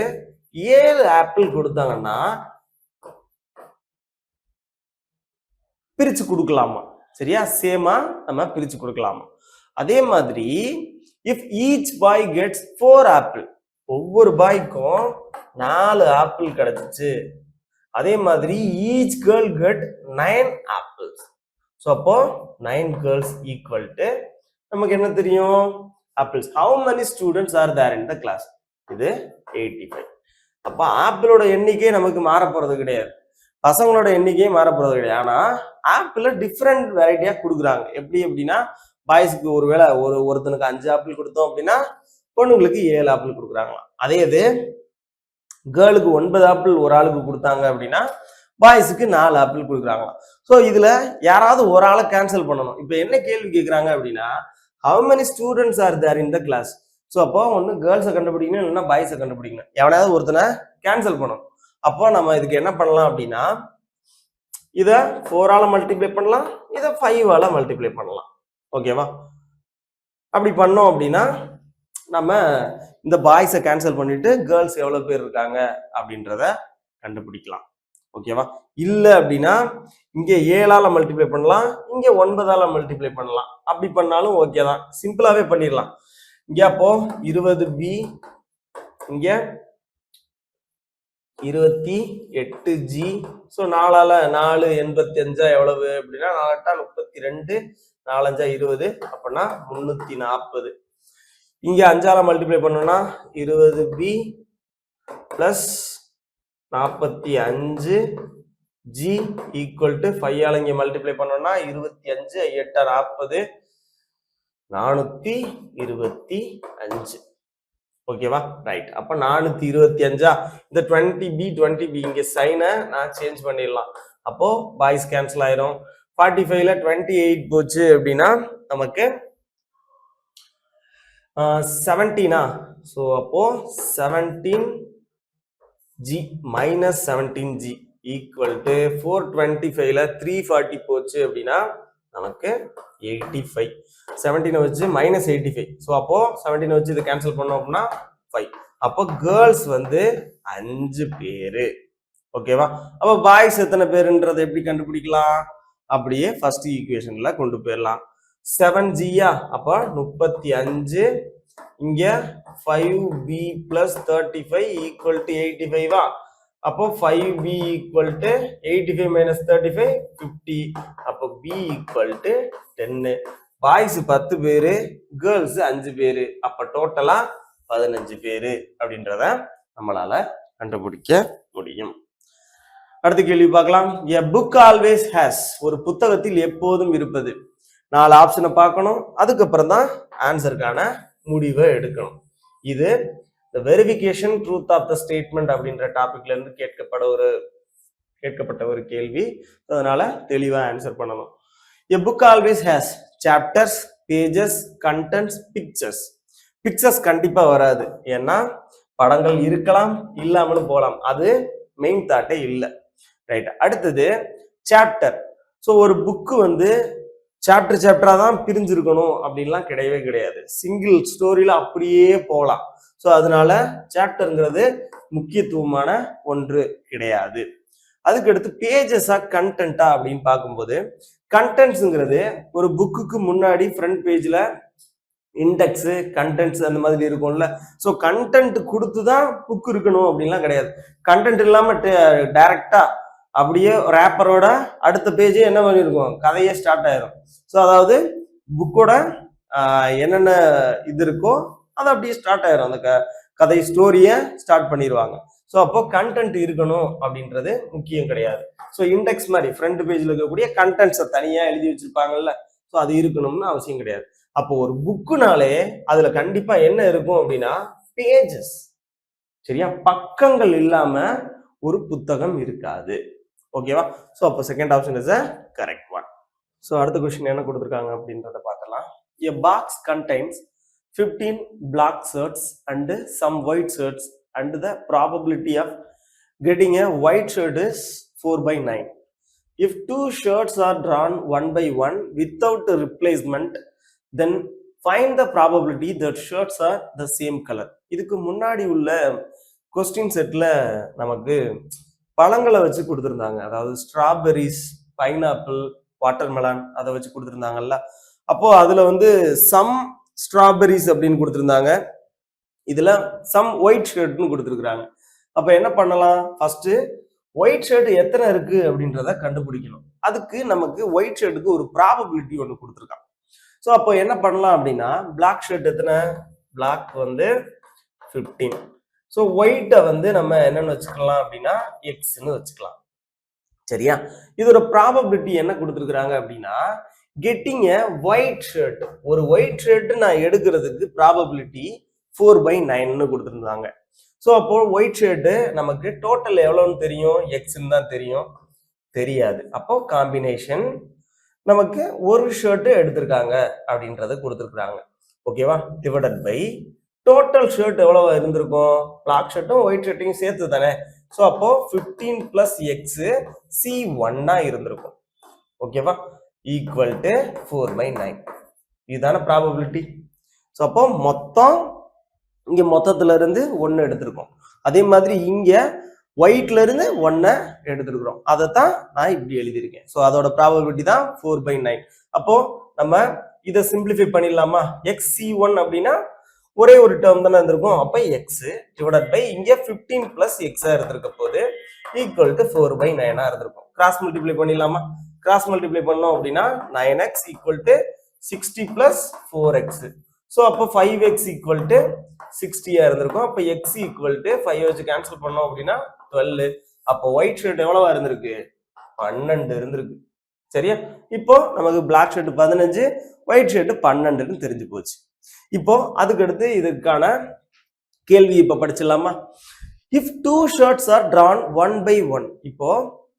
7 ஆப்பிள் கொடுத்தாங்கன்னா பிரிச்சு கொடுக்கலாமா? சரியா? சேமா நம்ம பிரிச்சு கொடுக்கலாமா? அதே மாதிரி if each boy gets 4 apple, ஒவ்வொரு பாய்க்கும் 4 ஆப்பிள் கிடைச்சிச்சு. அதே மாதிரி each girl get 9 apples. So அப்போ 9 கேர்ள்ஸ் ஈக்குவல் டு நமக்கு என்ன தெரியும்? Apples. How many students are there in the class? இது 85. அப்போ ஆப்பிளோட எண்ணிக்கை நமக்கு மாற போறது கிடையாது, பசங்களோட எண்ணிக்கையே மாற போறது கிடையாது. ஆனா ஆப்பிள் டிஃப்ரெண்ட் வெரைட்டியா கொடுக்குறாங்க. எப்படி அப்படின்னா பாய்ஸுக்கு ஒருவேளை ஒருத்தனுக்கு 5 ஆப்பிள் கொடுத்தோம் அப்படின்னா பொண்ணுங்களுக்கு 7 ஆப்பிள் கொடுக்குறாங்களாம். அதே இது கேர்ளுக்கு 9 ஆப்பிள் ஒரு ஆளுக்கு கொடுத்தாங்க அப்படின்னா பாய்ஸுக்கு 4 ஆப்பிள் கொடுக்குறாங்களாம். ஸோ இதுல யாராவது ஒரு ஆளை கேன்சல் பண்ணணும். இப்போ என்ன கேள்வி கேட்குறாங்க அப்படின்னா how many students are there in the class. So அப்போ ஒன்று கேர்ள்ஸை கண்டுபிடிக்கணும், இல்லைன்னா பாய்ஸை கண்டுபிடிக்கணும். எவனாவது ஒருத்தனை கேன்சல் பண்ணணும். அப்போ நம்ம இதுக்கு என்ன பண்ணலாம் அப்படின்னா இதை 4ஆல மல்டிப்ளை பண்ணலாம், இதை 5ஆல மல்டிப்ளை பண்ணலாம். ஓகேவா? அப்படி பண்ணோம் அப்படின்னா நம்ம இந்த பாய்ஸை கேன்சல் பண்ணிட்டு கேர்ள்ஸ் எவ்வளவு பேர் இருக்காங்க அப்படின்றத கண்டுபிடிக்கலாம். ஓகேவா? இல்லை அப்படின்னா இங்க 7ஆல மல்டிப்ளை பண்ணலாம், இங்க 9ஆல மல்டிப்ளை பண்ணலாம். அப்படி பண்ணாலும் ஓகே தான், சிம்பிளாவே பண்ணிடலாம். இங்க அப்போ 20b, இங்க 28g. ஸோ 4ஆல 4 85 எவ்வளவு அப்படின்னா 4 32, 4 20, அப்படின்னா 340. இங்க 5ஆல மல்டிப்ளை பண்ணோம்னா 20b plus 45g equal to 5ஆல இங்க மல்டிப்ளை பண்ணோம்னா 25, 8 40, 425. ஓகேவா? ரைட். அப்ப 425. இந்த 20b இங்க சைனை நான் சேஞ்ச் பண்ணிடலாம். அப்போ பாய்ஸ் கேன்சல் ஆயிரும். 45ல 28 போச்சு அப்படின்னா நமக்கு 17. ஸோ அப்போ 17g minus 17g equal to 425ல 340 போச்சு அப்படின்னா நமக்கு 85. 17 வச்சு மைனஸ் 85. ஸோ அப்போ 17 வச்சு இதை கேன்சல் பண்ணோம் அப்படின்னா 5. அப்போ கேர்ள்ஸ் வந்து 5 பேரு. ஓகேவா? அப்போ பாய்ஸ் எத்தனை பேருன்றதை எப்படி கண்டுபிடிக்கலாம்? அப்படியே ஃபர்ஸ்ட் ஈக்குவேஷன்ல கொண்டு போயிடலாம். 7gயா, அப்போ 35 இங்க 5b plus 35 equal to 85 அப்போ 5b equal to 85 minus 35 50 அப்போ b equal to 10 பாய்ஸ் 10 பேரு கேர்ள்ஸ் 5 பேரு அப்ப டோட்டலா 15 பேரு அப்படின்றத நம்மளால கண்டுபிடிக்க முடியும். அடுத்த கேள்வி பார்க்கலாம். a book always has ஒரு புத்தகத்தில் எப்போதும் இருப்பது. 4 ஆப்ஷனை பார்க்கணும், அதுக்கப்புறம் தான் ஆன்சருக்கான முடிவை எடுக்கணும். இது the verification truth of the statement அப்படின்ற டாபிக்ல இருந்து கேட்கப்பட்ட ஒரு கேள்வி. அதனால தெளிவா ஆன்சர் பண்ணணும். a book always has chapters, pages, contents, pictures. Pictures கண்டிப்பா வராது, ஏன்னா படங்கள் இருக்கலாம் இல்லாமலும் போகலாம், அது மெயின் தாட்டே இல்லை. ரைட். அடுத்தது சாப்டர். ஸோ ஒரு புக்கு வந்து சாப்டரா தான் பிரிஞ்சிருக்கணும் அப்படின்லாம் கிடையவே கிடையாது, சிங்கிள் ஸ்டோரியில அப்படியே போகலாம். ஸோ அதனால சாப்டருங்கிறது முக்கியத்துவமான ஒன்று கிடையாது. அதுக்கு அடுத்து பேஜஸா கண்டென்ட்டா அப்படின்னு பார்க்கும்போது கண்டென்ட்ஸுங்கிறது ஒரு புக்குக்கு முன்னாடி ஃப்ரண்ட் பேஜ்ல இண்டெக்ஸ் கண்டென்ட்ஸ் அந்த மாதிரி இருக்கும்ல. ஸோ கண்டென்ட் கொடுத்து தான் புக் இருக்கணும் அப்படின்லாம் கிடையாது. கண்டென்ட் இல்லாம டைரக்டா அப்படியே ரேப்பரோட அடுத்த பேஜே என்ன பண்ணிருக்கும், கதையே ஸ்டார்ட் ஆயிரும். ஸோ அதாவது புக்கோட என்னென்ன இது இருக்கோ அது அப்படியே ஸ்டார்ட் ஆயிரும், அந்த கதை ஸ்டோரியை ஸ்டார்ட் பண்ணிடுவாங்க. ஸோ அப்போ கண்டென்ட் இருக்கணும் அப்படின்றது முக்கியம் கிடையாது. ஸோ இண்டெக்ஸ் மாதிரி ஃப்ரண்ட் பேஜ்ல இருக்கக்கூடிய கண்டென்ட்ஸை தனியா எழுதி வச்சிருப்பாங்கல்ல, ஸோ அது இருக்கணும்னு அவசியம் கிடையாது. அப்போ ஒரு புக்குனாலே அதுல கண்டிப்பா என்ன இருக்கும் அப்படின்னா பேஜஸ், சரியா, பக்கங்கள் இல்லாம ஒரு புத்தகம் இருக்காது. ஓகேவா? ஸோ அப்போ second option is a correct one. So அடுத்த கொஸ்டின் என்ன கொடுத்துருக்காங்க அப்படின்றத பார்க்கலாம். a box contains 15 black shirts and some white shirts and the probability of getting a white shirt is 4/9. if 2 shirts are drawn 1 by 1 without a replacement, then find the probability that shirts are the same color. இதுக்கு முன்னாடி உள்ள question செட்ல நமக்கு பழங்களை வச்சு கொடுத்துருந்தாங்க, அதாவது strawberries, pineapple, watermelon அதை வச்சு கொடுத்துருந்தாங்கல்ல. அப்போ அதுல வந்து சம் ஸ்ட்ராபெரிஸ் அப்படின்னு கொடுத்துருந்தாங்க, இதுல சம் ஒயிட் ஷர்ட்னு கொடுத்துருக்குறாங்க. அப்ப என்ன பண்ணலாம், ஃபர்ஸ்ட் ஒயிட் ஷர்ட் எத்தனை இருக்கு அப்படின்றத கண்டுபிடிக்கணும். அதுக்கு நமக்கு ஒயிட் ஷர்ட்டுக்கு ஒரு ப்ராபபிலிட்டி ஒன்று கொடுத்துருக்காங்க. ஸோ அப்போ என்ன பண்ணலாம் அப்படின்னா பிளாக் ஷர்ட் எத்தனை, பிளாக் வந்து 15. ஸோ ஒயிட்டை வந்து நம்ம என்னன்னு வச்சுக்கலாம் அப்படின்னா எக்ஸ்ன்னு வச்சுக்கலாம், சரியா. இதோட ப்ராபபிலிட்டி என்ன கொடுத்துருக்குறாங்க அப்படின்னா கெட்டிங் எ ஒயிட் ஷர்ட், ஒரு ஒயிட் ஷர்ட் நான் எடுக்கிறதுக்கு ப்ராபபிலிட்டி 4/9 கொடுத்துருந்தாங்க. ஸோ அப்போ ஒயிட் ஷர்ட் நமக்கு டோட்டல் எவ்வளோன்னு தெரியும், எக்ஸ்ன்னு தான் தெரியாது. அப்போ காம்பினேஷன் நமக்கு ஒரு ஷர்ட் எடுத்திருக்காங்க அப்படின்றத கொடுத்துருக்காங்க. ஓகேவா? டிவைடட் பை டோட்டல் ஷர்ட் எவ்வளவு இருந்திருக்கும், பிளாக் ஷர்ட்டும் ஒயிட் ஷர்ட்டையும் சேர்த்து தானே. ஸோ அப்போ 15 plus x C1 இருந்திருக்கும். ஓகேவா? Equal to 4/9. இதுதான ப்ராபபிலிட்டி. ஸோ அப்போ மொத்தம் இங்க மொத்தத்துல இருந்து 1 எடுத்திருக்கோம். அதே மாதிரி இங்க ஒயிட்ல இருந்து 1 எடுத்துருக்கிறோம், அதைத்தான் நான் இப்படி எழுதியிருக்கேன். ஸோ அதோட ப்ராபபிலிட்டி தான் 4/9. அப்போ நம்ம இதை சிம்பிளிஃபை பண்ணிடலாமா, XC1 அப்படின்னா ஒரே ஒரு டேர்ம் தானே இருந்திருக்கும், அப்போ எக்ஸ் டிவைடட் பை இங்க 15 plus x இருந்திருக்க போது ஈக்குவல் டு 4/9 இருந்திருக்கும். கிராஸ் மல்டிப்ளை பண்ணிடலாமா, கிராஸ் மல்டிப்ளை பண்ணோம் அப்படின்னா 9x equal to 60 plus 4x. So அப்போ 5x ஈக்குவல் டு 60 இருந்திருக்கும். அப்போ x ஈக்குவல் டு 5 வச்சு கேன்சல் பண்ணோம் அப்படின்னா 12. அப்போ ஒயிட் ஷர்ட் எவ்வளவா இருந்திருக்கு, 12 இருந்திருக்கு, சரியா. இப்போ நமக்கு பிளாக் ஷர்ட் 15, ஒயிட் ஷர்ட் 12ன்னு தெரிஞ்சு போச்சு. இப்போ அதுக்கு அடுத்து இதுக்கான கேள்வி இப்ப படிச்சிடலாமா. If 2 shirts are drawn 1 by 1, இப்போ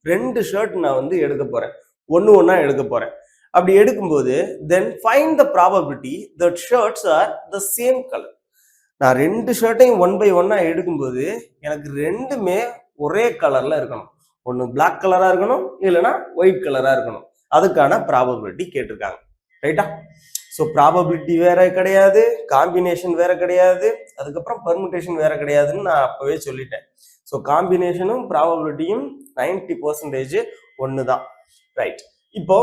2 ஷர்ட் நான் வந்து எடுக்க போறேன், ஒன்னா எடுக்க போறேன். அப்படி எடுக்கும்போது then find the probability that shirts are the same color. நான் 2 ஷர்ட்டையும் 1 by 1 எடுக்கும்போது எனக்கு ரெண்டுமே ஒரே கலர்ல இருக்கணும், ஒன்னு பிளாக் கலரா இருக்கணும் இல்லைன்னா ஒயிட் கலரா இருக்கணும். அதுக்கான ப்ராபபிலிட்டி கேட்டிருக்காங்க, ரைட்டா. ஸோ ப்ராபபிலிட்டி வேற கிடையாது, காம்பினேஷன் வேற கிடையாது, அதுக்கப்புறம் பெர்முடேஷன் வேற கிடையாதுன்னு நான் அப்பவே சொல்லிட்டேன். ஸோ காம்பினேஷனும் ப்ராபபிலிட்டியும் 90% ஒன்று தான், ரைட். இப்போ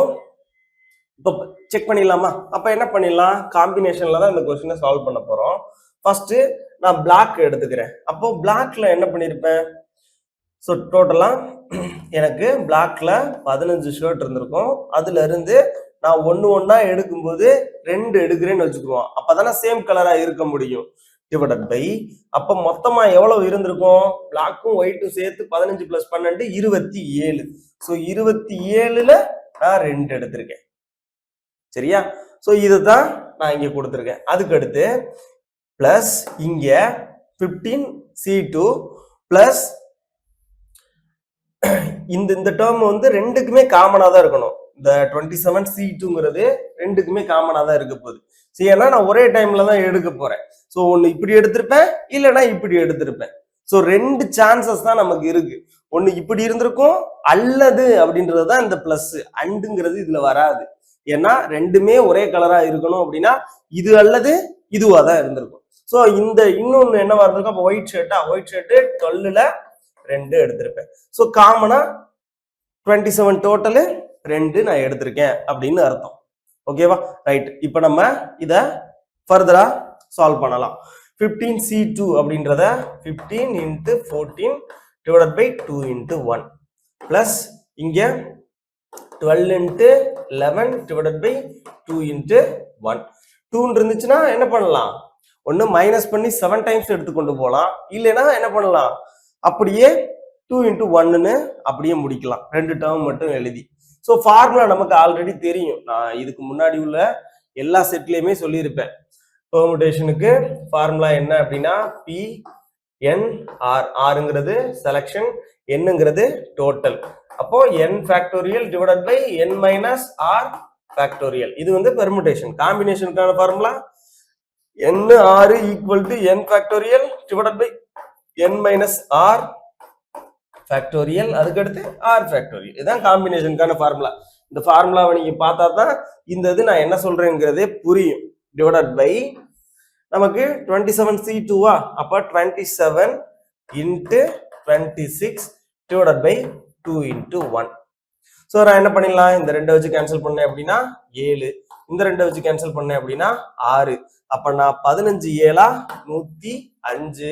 இப்போ செக் பண்ணிடலாமா? அப்ப என்ன பண்ணிடலாம், காம்பினேஷன்ல தான் இந்த கொஸ்டினை சால்வ் பண்ண போறோம். ஃபர்ஸ்ட் நான் பிளாக் எடுத்துக்கிறேன். அப்போ பிளாக்ல என்ன பண்ணிருப்பேன், ஸோ டோட்டலா எனக்கு பிளாக்ல 15 ஷர்ட் இருந்திருக்கும். அதுல இருந்து நான் ஒன்னா எடுக்கும்போது 2 எடுக்கிறேன்னு வச்சுக்குவோம். அப்பதானே சேம் கலரா இருக்க முடியும். டிவைடட் பை அப்ப மொத்தமா எவ்வளவு இருந்திருக்கும், பிளாக்கும் ஒயிட்டும் சேர்த்து 15 + 12 27. ஸோ 27ல நான் 2 எடுத்திருக்கேன். சரியா? ஸோ இதுதான் நான் இங்க கொடுத்துருக்கேன். அதுக்கு அடுத்து பிளஸ் இங்க 15C2 பிளஸ் இந்த டேர்ம் வந்து ரெண்டுக்குமே காமனா தான் இருக்கணும். இந்த 27C2ங்கிறது ரெண்டுக்குமே காமனா தான் இருக்க போகுது. சரி, ஏன்னா நான் ஒரே டைம்ல தான் எடுக்க போறேன். ஸோ ஒன்னு இப்படி எடுத்திருப்பேன், இல்லைன்னா இப்படி எடுத்திருப்பேன். ஸோ 2 சான்சஸ் தான் நமக்கு இருக்கு. ஒன்னு இப்படி இருந்திருக்கும், அல்லது அப்படின்றது தான் இந்த பிளஸ். அண்டுங்கிறது இதுல வராது. ஏன்னா ரெண்டுமே ஒரே கலரா இருக்கணும் அப்படின்னா இது அல்லது இதுவா தான் இருந்திருக்கும். ஸோ இந்த இன்னொன்னு என்னவா இருந்திருக்கும், அப்போ ஒயிட் ஷர்ட்டா, ஒயிட் ஷர்ட் 12ல 2 எடுத்திருப்பேன். ஸோ காமனா 27 டோட்டலு 2 நான் எடுத்திருக்கேன் அப்படின்னு அர்த்தம். ஓகேவா? ரைட். இப்போ நம்ம இத ஃபர்தரா சால்வ் பண்ணலாம். 15C2 அப்படின்றத 15 × 14 டிவைடட் பை 2 × 1 பிளஸ் இங்க 12 × 11 டிவைடட் பை 2 × 1. 2 இருந்துச்சுன்னா என்ன பண்ணலாம், ஒன்னு மைனஸ் பண்ணி 7 டைம்ஸ் எடுத்துக்கொண்டு போகலாம், இல்லைன்னா என்ன பண்ணலாம், அப்படியே 2 × 1ன்னு அப்படியே முடிக்கலாம், 2 டேர்ம் மட்டும் எழுதி. ஸோ ஃபார்முலா நமக்கு ஆல்ரெடி தெரியும். நான் இதுக்கு முன்னாடி உள்ள எல்லா செட்லயுமே சொல்லியிருப்பேன். பெர்முடேஷனுக்கு ஃபார்முலா என்ன அப்படின்னா PNR. ஆறுங்கிறது செலக்ஷன், என்னங்கிறது டோட்டல். அப்போ n factorial divided by n minus r factorial. இது வந்து பெர்முடேஷன். காம்பினேஷனுக்கான formula n6 = n factorial divided by n minus r factorial, அதுக்கு அடுத்து r ஃபேக்டோரியல். இதுதான் காம்பினேஷனுக்கான ஃபார்முலா. இந்த ஃபார்முலாவை நீங்க பார்த்தா தான் இந்த இது நான் என்ன சொல்றேங்கிறதே புரியும். டிவைடட் பை நமக்கு 27C2வா, அப்ப 27 × 26 டிவைடட் பை 2 × 1. ஸோ நான் என்ன பண்ணிடலாம், இந்த 2 வச்சு கேன்சல் பண்ணேன் அப்படின்னா 7, இந்த 2 வச்சு கேன்சல் பண்ணேன் அப்படின்னா 6. அப்ப நான் 15 7 105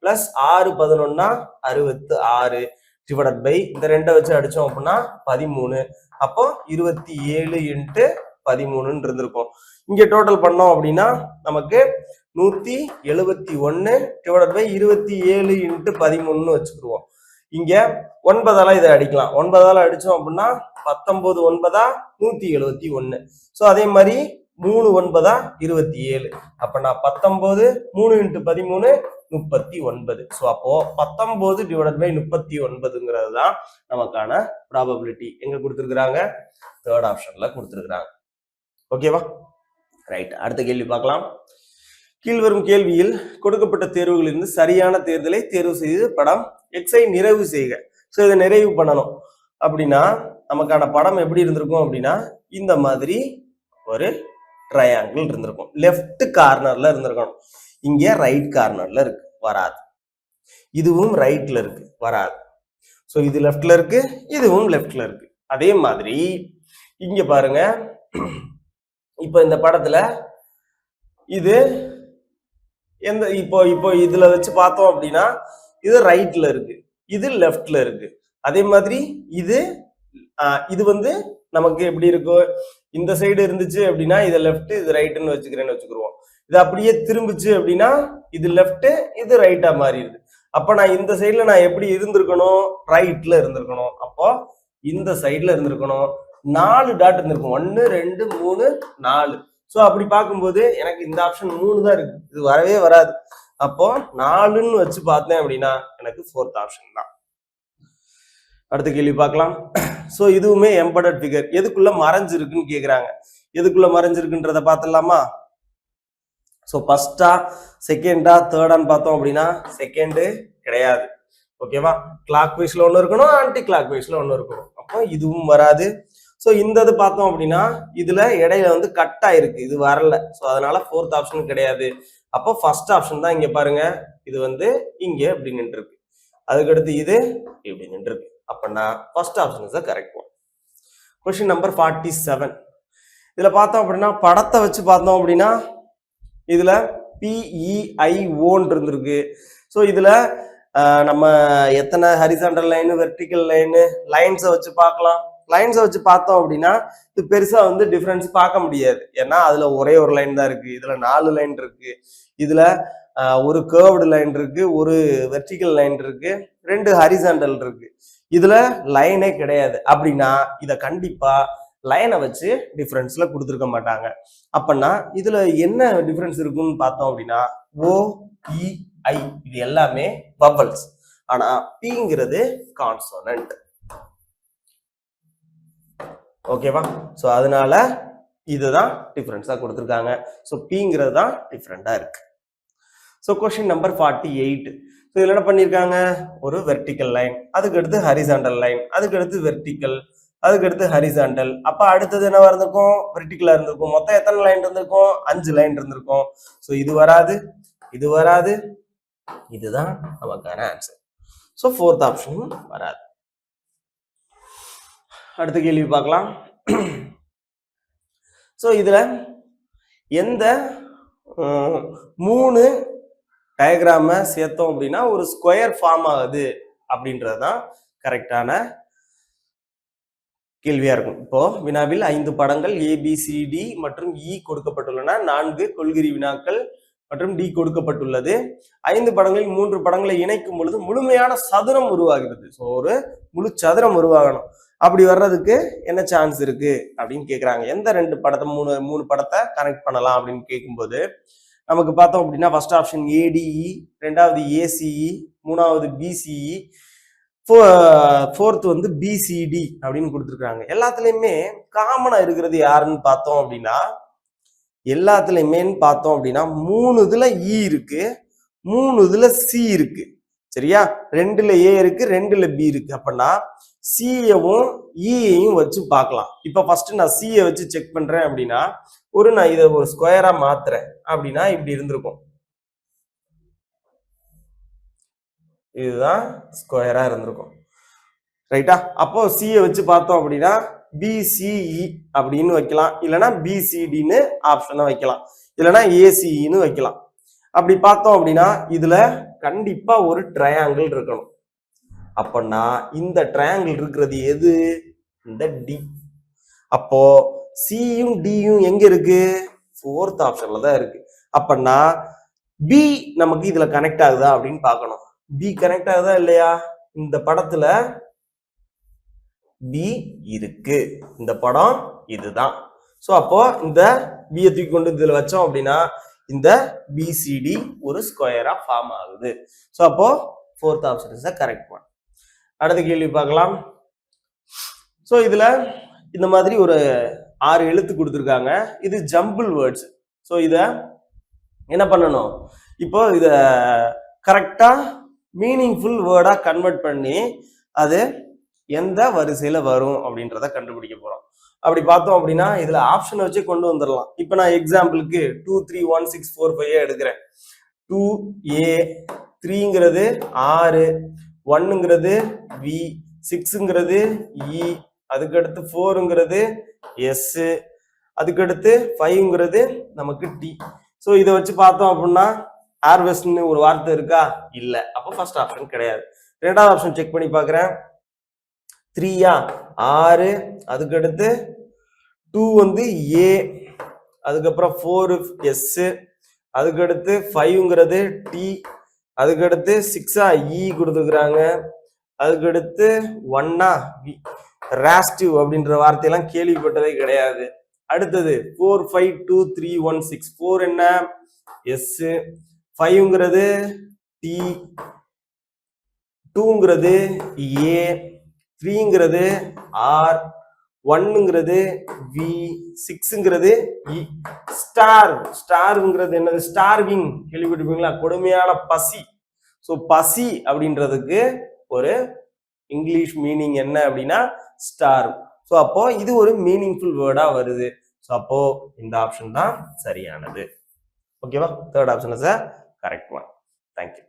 பிளஸ் 6 11 66 டிவைடட் பை இந்த 2 வச்சு அடிச்சோம் அப்படின்னா 13. அப்போ 27 × 13 இருந்திருக்கும். இங்க டோட்டல் பண்ணோம் அப்படின்னா நமக்கு 171 டிவைடட் பை 27 × 13 வச்சுக்கிடுவோம். இங்க 9ஆல இதை அடிக்கலாம். 9ஆல அடிச்சோம் அப்படின்னா 19 9 171. ஸோ அதே மாதிரி 3 9 27. அப்ப நான் 19 3 × 13 39. ஸோ அப்போ 19 டிவைடட் பை 39ங்கிறது தான் நமக்கான ப்ராபபிலிட்டி. எங்க கொடுத்துருக்குறாங்க, தேர்ட் ஆப்ஷன்ல கொடுத்துருக்குறாங்க. ஓகேவா? ரைட். அடுத்த கேள்வி பார்க்கலாம். கீழ்வரும் கேள்வியில் கொடுக்கப்பட்ட தேர்வுகளிலிருந்து சரியான தேர்தலை தேர்வு செய்து படம் எக்ஸை நிறைவு செய்க. ஸோ இதை நிறைவு பண்ணணும் அப்படின்னா நமக்கான படம் எப்படி இருந்திருக்கும் அப்படின்னா இந்த மாதிரி ஒரு ட்ரையாங்கிள் இருந்திருக்கும். லெஃப்ட் கார்னர்ல இருந்திருக்கணும். இங்க ரைட் கார்னர்ல இருக்கு, வராது. இதுவும் ரைட்ல இருக்கு, வராது. ஸோ இது லெஃப்ட்ல இருக்கு, இதுவும் லெஃப்ட்ல இருக்கு. அதே மாதிரி இங்க பாருங்க, இப்போ இந்த படத்துல இது எந்த இப்போ இதுல வச்சு பார்த்தோம் அப்படின்னா இது ரைட்ல இருக்கு, இது லெஃப்ட்ல இருக்கு. அதே மாதிரி இது வந்து நமக்கு எப்படி இருக்கும், இந்த சைடு இருந்துச்சு அப்படின்னா இது லெஃப்ட் இது ரைட்னு வச்சுக்கிறோம். இது அப்படியே திரும்பிச்சு அப்படின்னா இது லெஃப்ட் இது ரைட்டா மாறிடுது. அப்ப நான் இந்த சைட்ல நான் எப்படி இருந்திருக்கணும், ரைட்ல இருந்திருக்கணும். அப்போ இந்த சைட்ல இருந்திருக்கணும். 4 டாட் இருந்திருக்கும், 1 2 3 4. ஸோ அப்படி பார்க்கும்போது எனக்கு இந்த ஆப்ஷன் 3 தான் இருக்கு, இது வரவே வராது. அப்போ 4ன்னு வச்சு பார்த்தேன் அப்படின்னா எனக்கு 4th ஆப்ஷன் தான். அடுத்த கேள்வி பார்க்கலாம். ஸோ இதுவுமே எம்பெடட் ஃபிகர். எதுக்குள்ள மறைஞ்சிருக்குன்னு கேட்குறாங்க. எதுக்குள்ள மறைஞ்சிருக்குன்றத பார்த்துடலாமா? ஸோ ஃபர்ஸ்டா செகண்டா தேர்டான்னு பார்த்தோம் அப்படின்னா செகண்டு கிடையாது. ஓகேவா? கிளாக் வைஸ்ல ஒன்று இருக்கணும், ஆன்டி கிளாக் வைஸ்ல ஒன்று இருக்கணும். அப்போ இதுவும் வராது. ஸோ இந்த இது பார்த்தோம் அப்படின்னா இதுல இடையில வந்து கட் ஆயிருக்கு, இது வரல. ஸோ அதனால 4th ஆப்ஷன் கிடையாது. அப்போ ஃபர்ஸ்ட் ஆப்ஷன் தான். இங்க பாருங்க, இது வந்து இங்க இப்படி நின்று இருக்கு, அதுக்கடுத்து இது இப்படி நின்று இருக்கு. அப்படின்னா first option is the correct one. Question number 47. இதுல பார்த்தோம் அப்படின்னா படத்தை வச்சு பார்த்தோம் அப்படின்னா இதுல PEIOன்னு இருந்திருக்கு. ஸோ இதுல நம்ம எத்தனை ஹரிசாண்டல் லைனு வெர்டிக்கல் லைனு லைன்ஸை வச்சு பார்க்கலாம். லைன்ஸை வச்சு பார்த்தோம் அப்படின்னா இது பெருசா வந்து டிஃபரன்ஸ் பார்க்க முடியாது. ஏன்னா அதுல ஒரே ஒரு லைன் தான் இருக்கு. இதுல 4 லைன் இருக்கு. இதுல ஒரு கேர்வ்டு லைன் இருக்கு, ஒரு வெர்டிக்கல் லைன் இருக்கு, 2 ஹரிசாண்டல் இருக்கு. இதுல லைனே கிடையாது. அப்படின்னா இதை கண்டிப்பா லைனை வச்சு டிஃபரன்ஸ்ல கொடுத்துருக்க மாட்டாங்க. அப்பன்னா இதுல என்ன டிஃபரன்ஸ் இருக்குன்னு பார்த்தோம் அப்படின்னா OEI இது எல்லாமே பபல்ஸ். ஆனா Pங்கிறது கான்சோனன்ட். ஓகேவா? ஸோ அதனால இதுதான் டிஃபரன்ஸா கொடுத்துருக்காங்க. ஸோ Pங்கிறது தான் டிஃபரெண்டா இருக்கு. So question number 48. ஸோ இதில் என்ன பண்ணியிருக்காங்க, ஒரு வெர்டிக்கல் லைன், அதுக்கு அடுத்து ஹரிசாண்டல் லைன், அதுக்கு அடுத்து வெர்டிக்கல், அதுக்கு அடுத்து ஹரிசாண்டல். அப்ப அடுத்தது என்ன இருந்திருக்கும், வெர்டிக்கலா இருந்திருக்கும். மொத்தம் எத்தனை லைன் இருந்திருக்கும், 5 லைன் இருந்திருக்கும். ஸோ இது வராது, இது வராது, இதுதான் நமக்கான ஆன்சர். ஸோ 4th ஆப்ஷனும் வராது. அடுத்த கேள்வி பார்க்கலாம். ஸோ இதுல எந்த 3 டயக்ராம சேர்த்தோம் அப்படின்னா ஒரு ஸ்கொயர் ஃபார்ம் ஆகுது அப்படின்றதுதான் கரெக்டான கேள்வியா இருக்கும். இப்போ வினாவில் 5 படங்கள் ABCD மற்றும் E கொடுக்கப்பட்டுள்ளன. 4 கொள்கிரி வினாக்கள் மற்றும் D கொடுக்கப்பட்டுள்ளது. 5 படங்களில் 3 படங்களை இணைக்கும் பொழுது முழுமையான சதுரம் உருவாகிறது. ஸோ ஒரு முழு சதுரம் உருவாகணும். அப்படி வர்றதுக்கு என்ன சான்ஸ் இருக்கு அப்படின்னு கேட்குறாங்க. எந்த 2 படத்தை 3 படத்தை கனெக்ட் பண்ணலாம் அப்படின்னு கேட்கும்போது நமக்கு பார்த்தோம் அப்படின்னா ஃபர்ஸ்ட் ஆப்ஷன் ADE, 2வது ACE, 3வது BCE, 4th வந்து BCD அப்படின்னு கொடுத்துருக்காங்க. எல்லாத்துலயுமே காமனா இருக்கிறது யாருன்னு பார்த்தோம் அப்படின்னா, எல்லாத்துலயுமே பார்த்தோம் அப்படின்னா 3 இதுல E இருக்கு, 3 இதுல C இருக்கு. சரியா? 2ல A இருக்கு, 2ல B இருக்கு. அப்படின்னா C-யவும் E-யையும் வச்சு பார்க்கலாம். இப்ப ஃபர்ஸ்ட் நான் C-யை வச்சு செக் பண்றேன் அப்படின்னா, நான் இதை ஒரு ஸ்கொயரா மாத்துறேன் அப்படின்னா இப்படி இருந்திருக்கும். இதுதான் ஸ்கொயரா இருந்திருக்கும். ரைட்டா? அப்போ C-யை வச்சு பார்த்தோம் அப்படின்னா BCE அப்படின்னு வைக்கலாம், இல்லைன்னா BCDன்னு ஆப்ஷனை வைக்கலாம், இல்லைன்னா ACEன்னு வைக்கலாம். அப்படி பார்த்தோம் அப்படின்னா இதுல கண்டிப்பா ஒரு ட்ரையாங்கிள் இருக்கணும். அப்படின்னா இந்த ட்ரையாங்கிள் இருக்கிறது எது, இந்த D. அப்போ C-யும் D-யும் எங்க இருக்கு, 4th ஆப்ஷன்ல தான் இருக்கு. அப்படின்னா B நமக்கு இதுல கனெக்ட் ஆகுதா அப்படின்னு பார்க்கணும். B கனெக்ட் ஆகுதா இல்லையா, இந்த படத்துல B இருக்கு, இந்த படம் இதுதான். ஸோ அப்போ இந்த B-யை தூக்கி கொண்டு இதுல வச்சோம் அப்படின்னா இந்த BCD ஒரு ஸ்கொயரா ஃபார்ம் ஆகுது. ஸோ அப்போ 4th option is the correct one. அடுத்த கேள்வி பார்க்கலாம். ஸோ இதுல இந்த மாதிரி ஒரு 6 எழுத்து கொடுத்துருக்காங்க. இது ஜம்பிள் வேர்ட்ஸ். ஸோ இத என்ன பண்ணணும், இப்போ இத கரெக்டா மீனிங்ஃபுல் வேர்டா கன்வெர்ட் பண்ணி அது எந்த வரிசையில வரும் அப்படின்றத கண்டுபிடிக்க போறோம். அப்படி பார்த்தோம் அப்படின்னா இதுல ஆப்ஷன் வச்சு கொண்டு வந்துடலாம். இப்போ நான் எக்ஸாம்பிளுக்கு 2 3 1 6 4 5 எடுக்கிறேன். 2A, 3ங்கிறது 6, 1ங்கிறது V, 6ங்கிறது E, அதுக்கடுத்து 4ங்கிறது S, அதுக்கடுத்து 5ங்கிறது நமக்கு T. ஸோ இதை வச்சு பார்த்தோம் அப்படின்னா ஹார்வெஸ்ட்னு ஒரு வார்த்தை இருக்கா, இல்லை. அப்போ ஃபர்ஸ்ட் ஆப்ஷன் கிடையாது. 2வது ஆப்ஷன் செக் பண்ணி பார்க்குறேன். 3யா 6, அதுக்கடுத்து 2 வந்து A, அதுக்கப்புறம் 4 S, அதுக்கடுத்து 5ங்கிறது T, அதுக்கடுத்து 6ஆ E கொடுத்துருக்குறாங்க, அதுக்கடுத்து 1ஆ V. ராஸ்டிவ் அப்படின்ற வார்த்தையெல்லாம் கேள்விப்பட்டதே கிடையாது. அடுத்தது 4 5 2 3 1 6, 4 என்ன S, 5ங்கிறது T, 2ங்கிறது A, 3ங்கிறது R, 1ங்கிறது V, 6ங்கிறது E. ஸ்டார்ங்கிறது என்னது, ஸ்டார்விங் கேள்விப்பட்டிருப்பீங்களா, கொடுமையான பசி. ஸோ பசி அப்படின்றதுக்கு ஒரு இங்கிலீஷ் மீனிங் என்ன அப்படின்னா ஸ்டார். ஸோ அப்போ இது ஒரு மீனிங்ஃபுல் வேர்டா வருது. ஸோ அப்போ இந்த ஆப்ஷன் தான் சரியானது. ஓகேவா? 3rd option is the correct one. Thank you.